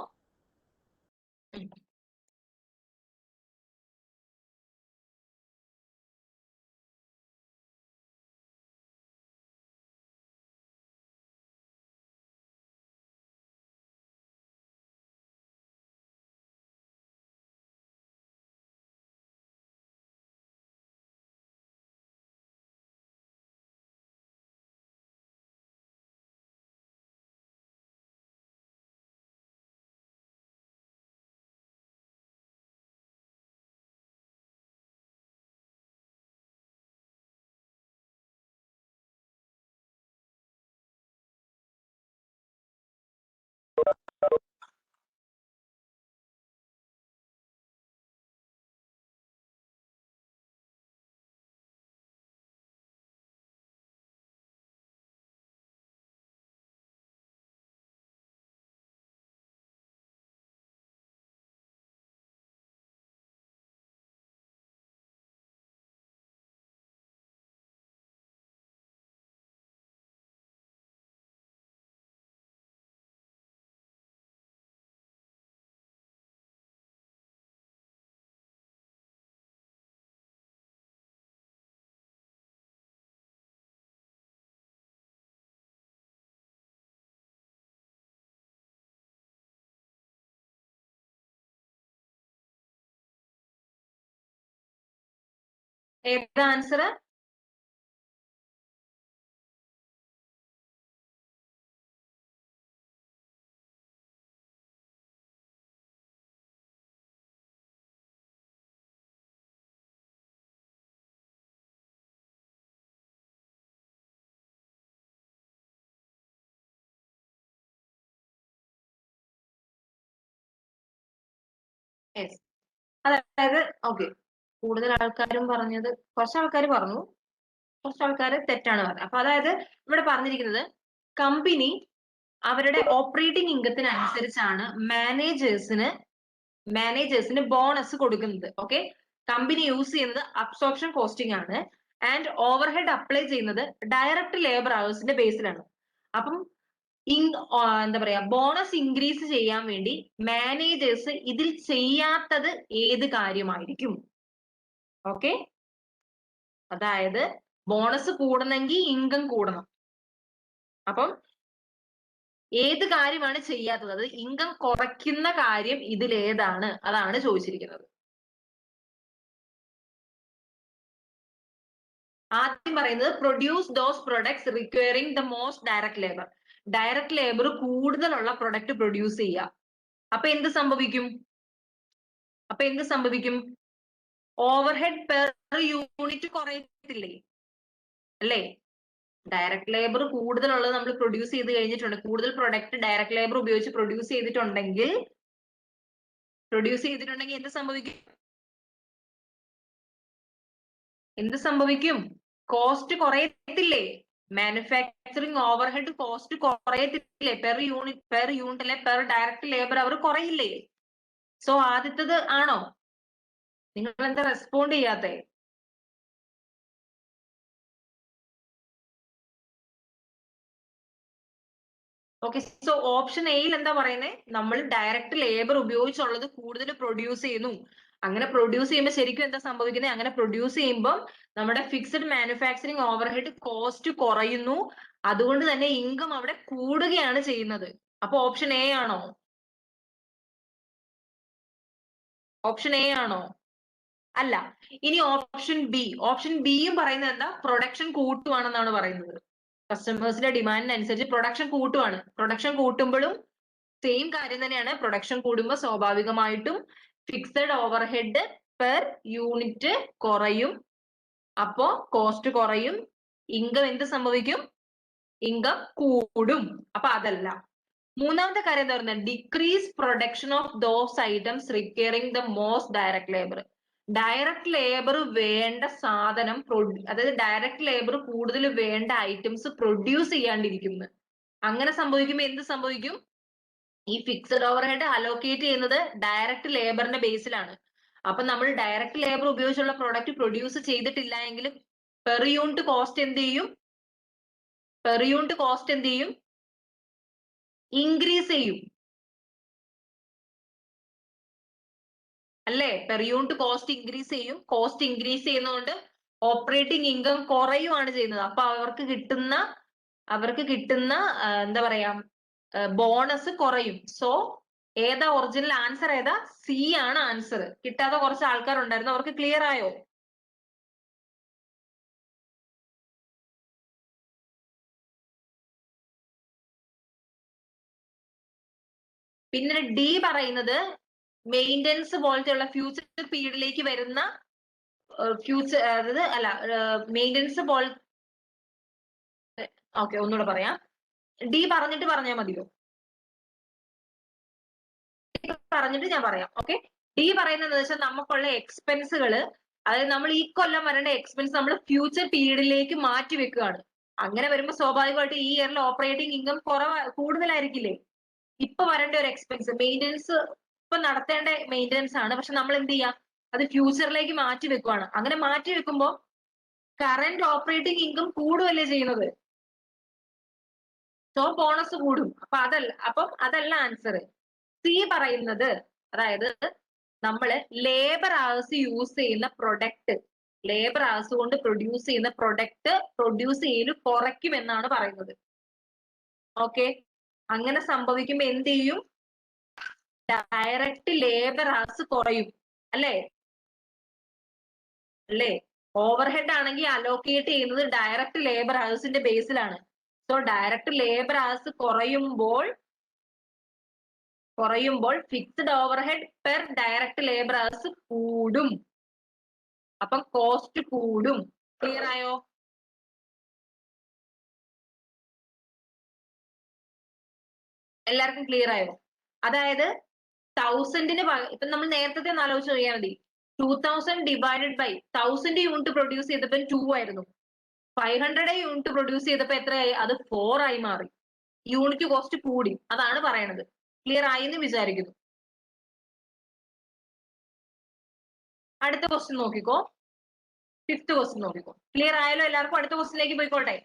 ഏതാ ആൻസർ? യെസ്. അതായത് ഓക്കെ, കൂടുതൽ ആൾക്കാരും പറഞ്ഞത്, കുറച്ച് ആൾക്കാർ പറഞ്ഞു, കുറച്ച് ആൾക്കാർ തെറ്റാണ് പറഞ്ഞത്. അപ്പൊ അതായത് ഇവിടെ പറഞ്ഞിരിക്കുന്നത് കമ്പനി അവരുടെ ഓപ്പറേറ്റിംഗ് ഇൻകത്തിന് അനുസരിച്ചാണ് മാനേജേഴ്സിന് ബോണസ് കൊടുക്കുന്നത്. ഓക്കെ, കമ്പനി യൂസ് ചെയ്യുന്നത് അബ്സോർപ്ഷൻ കോസ്റ്റിംഗ് ആണ്. ആൻഡ് ഓവർ ഹെഡ് അപ്ലൈ ചെയ്യുന്നത് ഡയറക്റ്റ് ലേബർ അവേഴ്സിന്റെ ബേസിലാണ്. അപ്പം എന്താ പറയാ, ബോണസ് ഇൻക്രീസ് ചെയ്യാൻ വേണ്ടി മാനേജേഴ്സ് ഇതിൽ ചെയ്യാത്തത് ഏത് കാര്യമായിരിക്കും? ഓക്കെ, അതായത് ബോണസ് കൂടണമെങ്കിൽ ഇൻകം കൂടണം. അപ്പം ഏത് കാര്യമാണ് ചെയ്യാത്തത്? അത് ഇൻകം കുറയ്ക്കുന്ന കാര്യം ഇതിലേതാണ്? അതാണ് ചോദിച്ചിരിക്കുന്നത്. ആദ്യം പറയുന്നത് produce those products requiring the most direct labour. Direct labour കൂടുതലുള്ള പ്രൊഡക്റ്റ് പ്രൊഡ്യൂസ് ചെയ്യുക. അപ്പൊ എന്ത് സംഭവിക്കും? ഓവർഹെഡ് പെർ യൂണിറ്റ് കുറയത്തില്ലേ? അല്ലേ? ഡയറക്റ്റ് ലേബർ കൂടുതലുള്ളത് നമ്മൾ പ്രൊഡ്യൂസ് ചെയ്ത് കഴിഞ്ഞിട്ടുണ്ട്, കൂടുതൽ പ്രൊഡക്റ്റ് ഡയറക്റ്റ് ലേബർ ഉപയോഗിച്ച് പ്രൊഡ്യൂസ് ചെയ്തിട്ടുണ്ടെങ്കിൽ എന്ത് സംഭവിക്കും? കോസ്റ്റ് കുറയത്തില്ലേ? മാനുഫാക്ചറിങ് ഓവർഹെഡ് കോസ്റ്റ് കുറയത്തില്ലേ? പെർ യൂണിറ്റ് അല്ലെ പെർ ഡയറക്റ്റ് ലേബർ അവർ കുറയില്ലേ? സോ ആദ്യത്തത് ആണോ? നിങ്ങൾ എന്താ റെസ്പോണ്ട് ചെയ്യാത്തെ? ഓക്കെ, സോ ഓപ്ഷൻ എയിൽ എന്താ പറയുന്നത്? നമ്മൾ ഡയറക്റ്റ് ലേബർ ഉപയോഗിച്ചുള്ളത് കൂടുതൽ പ്രൊഡ്യൂസ് ചെയ്യുന്നു. അങ്ങനെ പ്രൊഡ്യൂസ് ചെയ്യുമ്പോൾ ശരിക്കും എന്താ സംഭവിക്കുന്നത്? അങ്ങനെ പ്രൊഡ്യൂസ് ചെയ്യുമ്പോൾ നമ്മുടെ ഫിക്സഡ് മാനുഫാക്ചറിങ് ഓവർഹെഡ് കോസ്റ്റ് കുറയുന്നു, അതുകൊണ്ട് തന്നെ ഇൻകം അവിടെ കൂടുകയാണ് ചെയ്യുന്നത്. അപ്പൊ ഓപ്ഷൻ എ ആണോ? അല്ല. ഇനി ഓപ്ഷൻ ബിയും പറയുന്നത് എന്താ? പ്രൊഡക്ഷൻ കൂട്ടുവാണെന്നാണ് പറയുന്നത്. കസ്റ്റമേഴ്സിന്റെ ഡിമാൻഡിനനുസരിച്ച് പ്രൊഡക്ഷൻ കൂട്ടുവാണ്. പ്രൊഡക്ഷൻ കൂട്ടുമ്പോഴും സെയിം കാര്യം തന്നെയാണ്. പ്രൊഡക്ഷൻ കൂടുമ്പോൾ സ്വാഭാവികമായിട്ടും ഫിക്സഡ് ഓവർഹെഡ് പെർ യൂണിറ്റ് കുറയും, അപ്പോ കോസ്റ്റ് കുറയും, ഇൻകം എന്ത് സംഭവിക്കും? ഇൻകം കൂടും. അപ്പൊ അതല്ല. മൂന്നാമത്തെ കാര്യം എന്താ പറയുന്നത്? Decrease production of those items requiring the most direct labour. Direct labour വേണ്ട സാധനം, അതായത് ഡയറക്റ്റ് ലേബർ കൂടുതൽ വേണ്ട ഐറ്റംസ് പ്രൊഡ്യൂസ് ചെയ്യാണ്ടിരിക്കുന്നു. അങ്ങനെ സംഭവിക്കുമ്പോൾ എന്ത് സംഭവിക്കും? ഈ ഫിക്സഡ് ഓവർഹെഡ് അലോക്കേറ്റ് ചെയ്യുന്നത് ഡയറക്റ്റ് ലേബറിന്റെ ബേസിലാണ്. അപ്പൊ നമ്മൾ ഡയറക്റ്റ് ലേബർ ഉപയോഗിച്ചുള്ള പ്രോഡക്റ്റ് പ്രൊഡ്യൂസ് ചെയ്തിട്ടില്ല എങ്കിൽ പെർ യൂണിറ്റ് കോസ്റ്റ് എന്ത് ചെയ്യും? ഇൻക്രീസ് ചെയ്യും അല്ലേ? പെർ യൂണിറ്റ് കോസ്റ്റ് ഇൻക്രീസ് ചെയ്യും. കോസ്റ്റ് ഇൻക്രീസ് ചെയ്യുന്നതുകൊണ്ട് ഓപ്പറേറ്റിംഗ് ഇൻകം കുറയുവാണ് ചെയ്യുന്നത്. അപ്പൊ അവർക്ക് കിട്ടുന്ന എന്താ പറയാ, ബോണസ് കുറയും. സോ ഏതാ ഒറിജിനൽ ആൻസർ? ഏതാ? സി ആണ് ആൻസർ. കിട്ടാത്ത കുറച്ച് ആൾക്കാരുണ്ടായിരുന്നു, അവർക്ക് ക്ലിയർ ആയോ? പിന്നെ ഡി പറയുന്നത് മെയിൻ്റെനൻസ് പോലത്തെയുള്ള ഫ്യൂച്ചർ പീരീഡിലേക്ക് വരുന്ന മെയിൻ്റെനൻസ് പോലെ. ഓക്കെ, ഒന്നുകൂടെ പറയാം. ഡി പറഞ്ഞിട്ട് പറഞ്ഞാൽ മതിയോ? പറഞ്ഞിട്ട് ഞാൻ പറയാം. ഓക്കെ, ഡി പറയുന്നത് എന്താ വെച്ചാൽ നമുക്കുള്ള എക്സ്പെൻസുകൾ, അതായത് നമ്മൾ ഈ കൊല്ലം വരേണ്ട എക്സ്പെൻസ് നമ്മൾ ഫ്യൂച്ചർ പീരീഡിലേക്ക് മാറ്റി വെക്കുകയാണ്. അങ്ങനെ വരുമ്പോൾ സ്വാഭാവികമായിട്ട് ഈ ഇയറിൽ ഓപ്പറേറ്റിംഗ് ഇൻകം കൂടുതലായിരിക്കില്ലേ? ഇപ്പൊ വരേണ്ട ഒരു എക്സ്പെൻസ് മെയിൻ്റെനൻസ്, ഇപ്പൊ നടത്തേണ്ട മെയിൻ്റെനൻസ് ആണ്, പക്ഷെ നമ്മൾ എന്ത് ചെയ്യാം? അത് ഫ്യൂച്ചറിലേക്ക് മാറ്റി വെക്കുവാണ്. അങ്ങനെ മാറ്റി വെക്കുമ്പോൾ കറന്റ് ഓപ്പറേറ്റിംഗ് ഇൻകം കൂടുകയല്ലേ ചെയ്യുന്നത്? സോ ബോണസ് കൂടും. അപ്പം അതല്ല ആൻസർ. സി പറയുന്നത്, അതായത് നമ്മള് ലേബർ അവേഴ്സ് യൂസ് ചെയ്യുന്ന പ്രൊഡക്റ്റ്, ലേബർ അവേഴ്സ് കൊണ്ട് പ്രൊഡ്യൂസ് ചെയ്യുന്ന പ്രൊഡക്റ്റ് പ്രൊഡ്യൂസ് ചെയ്യൽ കുറയ്ക്കും എന്നാണ് പറയുന്നത്. ഓക്കെ, അങ്ങനെ സംഭവിക്കുമ്പോൾ എന്ത് ചെയ്യും? ഡയറക്റ്റ് ലേബർ അവേഴ്സ് കുറയും അല്ലേ? ഓവർഹെഡ് ആണെങ്കിൽ അലോക്കേറ്റ് ചെയ്യുന്നത് ഡയറക്റ്റ് ലേബർ അവേഴ്സിന്റെ ബേസിലാണ്. സോ ഡയറക്റ്റ് ലേബർ അവേഴ്സ് കുറയുമ്പോൾ fixed overhead per direct labour hours കൂടും. അപ്പം കോസ്റ്റ് കൂടും. ക്ലിയർ ആയോ? എല്ലാവർക്കും ക്ലിയർ ആയോ? അതായത് 1000-ന് ഇപ്പൊ നമ്മൾ നേരത്തെ ഒന്ന് ആലോചിച്ച് നോക്കിയാൽ മതി. 2000 ഡിവൈഡഡ് ബൈ 1000 യൂണിറ്റ് പ്രൊഡ്യൂസ് ചെയ്തപ്പോൾ 2 ആയിരുന്നു. 500 യൂണിറ്റ് പ്രൊഡ്യൂസ് ചെയ്തപ്പോൾ എത്രയായി? അത് 4 ആയി മാറി. യൂണിറ്റ് കോസ്റ്റ് കൂടി. അതാണ് പറയണത്. ക്ലിയർ ആയി എന്ന് വിചാരിക്കുന്നു. അടുത്ത ക്വസ്റ്റ്യൻ നോക്കിക്കോ. 5th ക്വസ്റ്റ്യൻ നോക്കിക്കോ. ക്ലിയർ ആയാലോ എല്ലാവർക്കും? അടുത്ത ക്വസ്റ്റ്യനിലേക്ക് പോയിക്കോട്ടെ.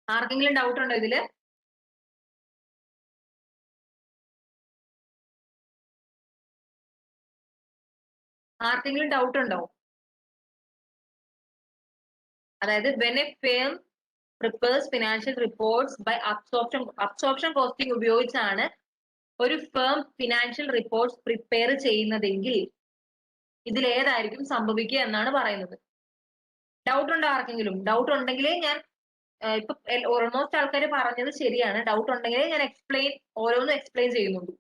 ആർക്കെങ്കിലും ഡൗട്ട് ഉണ്ടോ ഇതില്? ആർക്കെങ്കിലും ഡൗട്ട് ഉണ്ടോ? അതായത് when a firm prepares financial reports by absorption costing ഉപയോഗിച്ചാണ് ഒരു ഫേം ഫിനാൻഷ്യൽ റിപ്പോർട്ട്സ് പ്രിപ്പയർ ചെയ്യുന്നതെങ്കിൽ ഇതിലേതായിരിക്കും സംഭവിക്കുക എന്നാണ് പറയുന്നത്. ഡൗട്ട് ഉണ്ടോ ആർക്കെങ്കിലും? ഡൗട്ട് ഉണ്ടെങ്കിലേ ഞാൻ ഇപ്പൊ ഓൾമോസ്റ്റ് ആൾക്കാർ പറഞ്ഞത് ശരിയാണ്. ഡൗട്ട് ഉണ്ടെങ്കിലേ ഞാൻ ഓരോന്നും എക്സ്പ്ലെയിൻ ചെയ്യുന്നുള്ളൂ.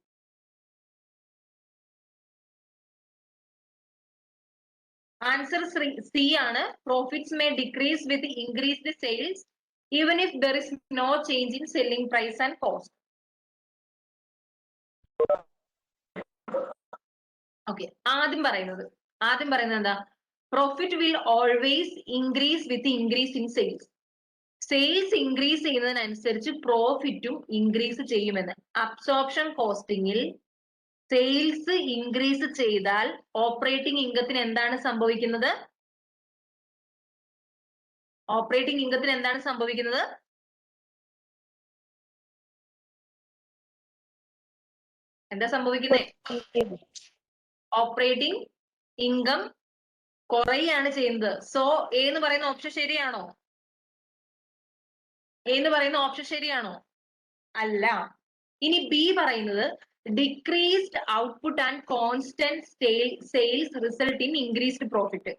ആൻസർ സി ആണ്. Profits may decrease with increased sales even if there is no change in selling price and cost. Okay, ആദ്യം പറയുന്നത് എന്താ? Profit will always increase with increase in sales. Sales increase ചെയ്യുന്നതിനനുസരിച്ച് പ്രോഫിറ്റും increase ചെയ്യുമെന്ന്. Absorption കോസ്റ്റിംഗിൽ sales increase ചെയ്താൽ operating ഇൻകത്തിന് എന്താണ് സംഭവിക്കുന്നത്? ഓപ്പറേറ്റിംഗ് ഇൻകത്തിന് എന്താണ് സംഭവിക്കുന്നത്? എന്താ സംഭവിക്കുന്നത്? ഓപ്പറേറ്റിംഗ് ഇൻകം കുറയാണ് ചെയ്യുന്നത്. സോ എ എന്ന് പറയുന്ന ഓപ്ഷൻ ശരിയാണോ? എ എന്ന് പറയുന്ന ഓപ്ഷൻ ശരിയാണോ? അല്ല. ഇനി ബി പറയുന്നത് decreased output and constant sales result in increased profit.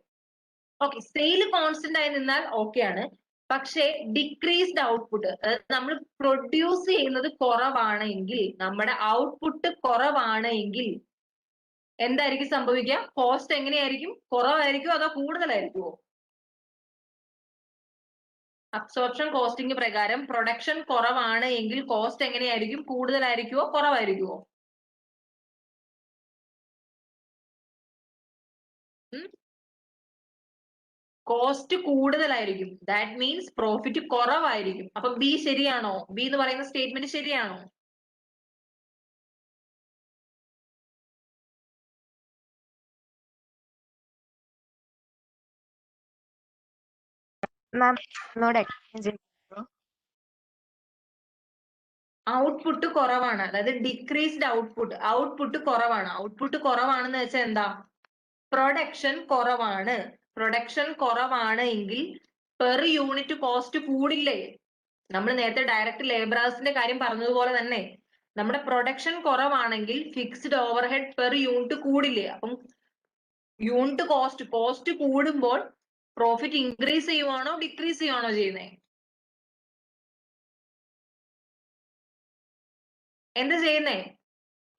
Okay, sale constant ആയി നിന്നാൽ ഓക്കെ ആണ്. പക്ഷേ ഡിക്രീസ്ഡ് ഔട്ട്പുട്ട്, അതായത് നമ്മൾ പ്രൊഡ്യൂസ് ചെയ്യുന്നത് കുറവാണെങ്കിൽ, നമ്മുടെ ഔട്ട്പുട്ട് കുറവാണ് എങ്കിൽ എന്തായിരിക്കും സംഭവിക്കുക? കോസ്റ്റ് എങ്ങനെയായിരിക്കും? കുറവായിരിക്കുമോ അതോ കൂടുതലായിരിക്കുമോ? അബ്സോർപ്ഷൻ കോസ്റ്റിംഗ് പ്രകാരം പ്രൊഡക്ഷൻ കുറവാണ് എങ്കിൽ കോസ്റ്റ് എങ്ങനെയായിരിക്കും? കൂടുതലായിരിക്കുമോ കുറവായിരിക്കുമോ? കോസ്റ്റ് കൂടുതലായിരിക്കും. ദാറ്റ് മീൻസ് പ്രോഫിറ്റ് കുറവായിരിക്കും. അപ്പൊ ബി ശരിയാണോ? ബി എന്ന് പറയുന്ന സ്റ്റേറ്റ്മെന്റ് ശരിയാണോ? ഔട്ട്പുട്ട് കുറവാണ്, അതായത് ഡിക്രീസ്ഡ് ഔട്ട്പുട്ട് കുറവാണ്. ഔട്ട്പുട്ട് കുറവാണെന്ന് വെച്ചാൽ എന്താ? പ്രൊഡക്ഷൻ കുറവാണ്. പ്രൊഡക്ഷൻ കുറവാണ് എങ്കിൽ പെർ യൂണിറ്റ് കോസ്റ്റ് കൂടില്ലേ? നമ്മൾ നേരത്തെ ഡയറക്റ്റ് ലേബറേഴ്സിന്റെ കാര്യം പറഞ്ഞതുപോലെ തന്നെ നമ്മുടെ പ്രൊഡക്ഷൻ കുറവാണെങ്കിൽ ഫിക്സ്ഡ് ഓവർഹെഡ് പെർ യൂണിറ്റ് കൂടില്ലേ? അപ്പം യൂണിറ്റ് കോസ്റ്റ് കൂടുമ്പോൾ പ്രോഫിറ്റ് ഇൻക്രീസ് ചെയ്യുവാണോ ഡിക്രീസ് ചെയ്യുവാണോ ചെയ്യുന്നത്? എന്താ ചെയ്യുന്നേ?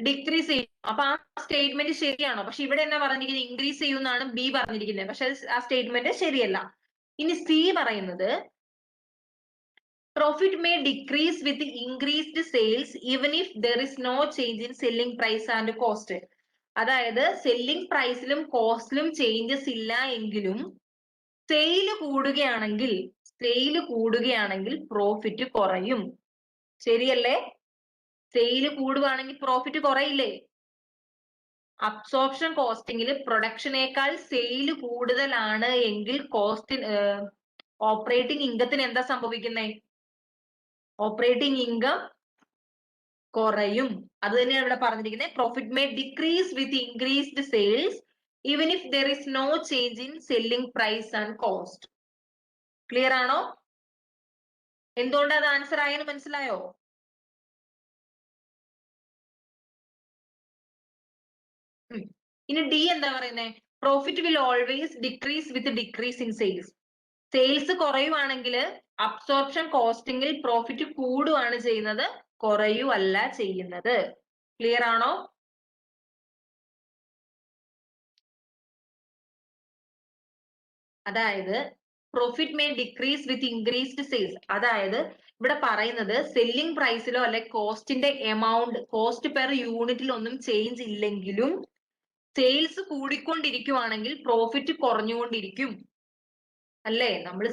ഡിക്രീസ് ചെയ്യും. അപ്പൊ ആ സ്റ്റേറ്റ്മെന്റ് ശരിയാണോ? പക്ഷെ ഇവിടെ എന്നാ പറഞ്ഞിരിക്കുന്നത്? ഇൻക്രീസ് ചെയ്യുമെന്നാണ് ബി പറഞ്ഞിരിക്കുന്നത്. പക്ഷെ ആ സ്റ്റേറ്റ്മെന്റ് ശരിയല്ല. ഇനി സി പറയുന്നത് profit may decrease with increased sales even if there is no change in selling price and cost. അതായത് സെല്ലിംഗ് പ്രൈസിലും കോസ്റ്റിലും ചേഞ്ചസ് ഇല്ല എങ്കിലും സെയില് കൂടുകയാണെങ്കിൽ പ്രോഫിറ്റ് കുറയും. ശരിയല്ലേ? സെയില് കൂടുകയാണെങ്കിൽ പ്രോഫിറ്റ് കുറയില്ലേ? അബ്സോർപ്ഷൻ കോസ്റ്റിംഗിൽ പ്രൊഡക്ഷനേക്കാൾ സെയില് കൂടുതലാണ് എങ്കിൽ ഓപ്പറേറ്റിംഗ് ഇൻകത്തിന് എന്താ സംഭവിക്കുന്നേ? ഓപ്പറേറ്റിംഗ് ഇൻകം കുറയും. അത് തന്നെയാണ് ഇവിടെ പറഞ്ഞിരിക്കുന്നത്. Profit may decrease with increased sales even if there is no change in selling price and cost. Clear ആണോ? എന്തുകൊണ്ട് അത് ആൻസർ ആയെന്ന് മനസ്സിലായോ? ഇനി ഡി എന്താ പറയുന്നത്? Profit will always decrease with decrease in sales. Sales കുറയുവാണെങ്കിൽ അബ്സോർപ്ഷൻ കോസ്റ്റിംഗിൽ പ്രോഫിറ്റ് കൂടുകയാണ് ചെയ്യുന്നത്, കുറയുവല്ല ചെയ്യുന്നത്. ക്ലിയർ ആണോ? അതായത് profit may decrease with increased sales. അതായത് ഇവിടെ പറയുന്നത് സെല്ലിംഗ് പ്രൈസിലോ അല്ലെ കോസ്റ്റിന്റെ എമൗണ്ട്, കോസ്റ്റ് പെർ യൂണിറ്റിൽ ഒന്നും ചേഞ്ച് ഇല്ലെങ്കിലും സെയിൽസ് കൂടിക്കൊണ്ടിരിക്കുവാണെങ്കിൽ പ്രോഫിറ്റ് കുറഞ്ഞുകൊണ്ടിരിക്കും. അല്ലേ? നമ്മൾ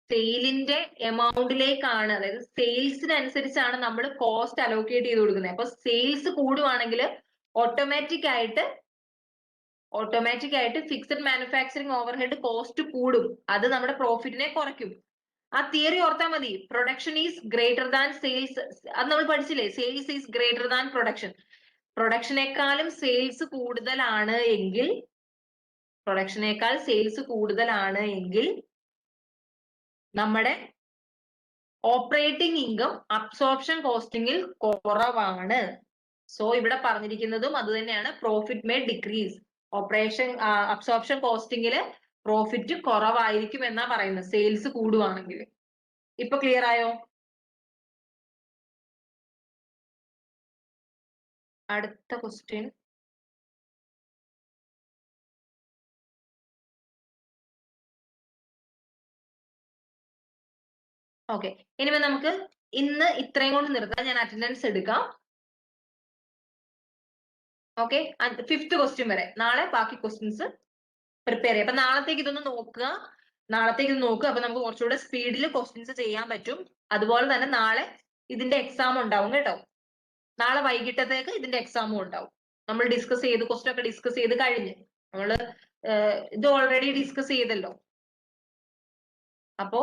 സെയിലിന്റെ എമൗണ്ടിലേക്കാണ്, അതായത് സെയിൽസിനനുസരിച്ചാണ് നമ്മൾ കോസ്റ്റ് അലോക്കേറ്റ് ചെയ്ത് കൊടുക്കുന്നത്. അപ്പൊ സെയിൽസ് കൂടുവാണെങ്കിൽ ഓട്ടോമാറ്റിക് ആയിട്ട് ഫിക്സഡ് മാനുഫാക്ചറിങ് ഓവർഹെഡ് കോസ്റ്റ് കൂടും. അത് നമ്മുടെ പ്രോഫിറ്റിനെ കുറയ്ക്കും. ആ തിയറി ഓർത്താൽ മതി. Production is greater than sales. അത് നമ്മൾ പഠിച്ചില്ലേ? Sales is greater than production. പ്രൊഡക്ഷനേക്കാൾ സെയിൽസ് കൂടുതലാണ് എങ്കിൽ നമ്മുടെ ഓപ്പറേറ്റിംഗ് ഇൻകം അബ്സോർപ്ഷൻ കോസ്റ്റിംഗിൽ കുറവാണ്. സോ ഇവിടെ പറഞ്ഞിരിക്കുന്നതും അത് തന്നെയാണ്. Profit may decrease. Absorption കോസ്റ്റിംഗില് profit കുറവായിരിക്കും എന്നാ പറയുന്നത്, സെയിൽസ് കൂടുവാണെങ്കിൽ. ഇപ്പൊ ക്ലിയർ ആയോ? അടുത്ത ക്വസ്റ്റ്യൻ. ഓക്കെ, ഇനിമേ നമുക്ക് ഇന്ന് ഇത്രയും കൊണ്ട് നിർത്താം. ഞാൻ അറ്റൻഡൻസ് എടുക്കാം. ഓക്കെ, 5th ക്വസ്റ്റ്യൻ വരെ. നാളെ ബാക്കി ക്വസ്റ്റ്യൻസ് പ്രിപ്പയർ ചെയ്യാം. അപ്പൊ നാളത്തേക്ക് ഇതൊന്ന് നോക്കുക. അപ്പൊ നമുക്ക് കുറച്ചുകൂടെ സ്പീഡിൽ ക്വസ്റ്റ്യൻസ് ചെയ്യാൻ പറ്റും. അതുപോലെ തന്നെ നാളെ ഇതിന്റെ എക്സാം ഉണ്ടാവും കേട്ടോ. നാളെ വൈകിട്ടത്തേക്ക് ഇതിന്റെ എക്സാമും ഉണ്ടാവും. നമ്മൾ ക്വസ്റ്റ്യൻ ഒക്കെ ഡിസ്കസ് ചെയ്ത് കഴിഞ്ഞ് ഇത് ഓൾറെഡി ഡിസ്കസ് ചെയ്തല്ലോ. അപ്പോ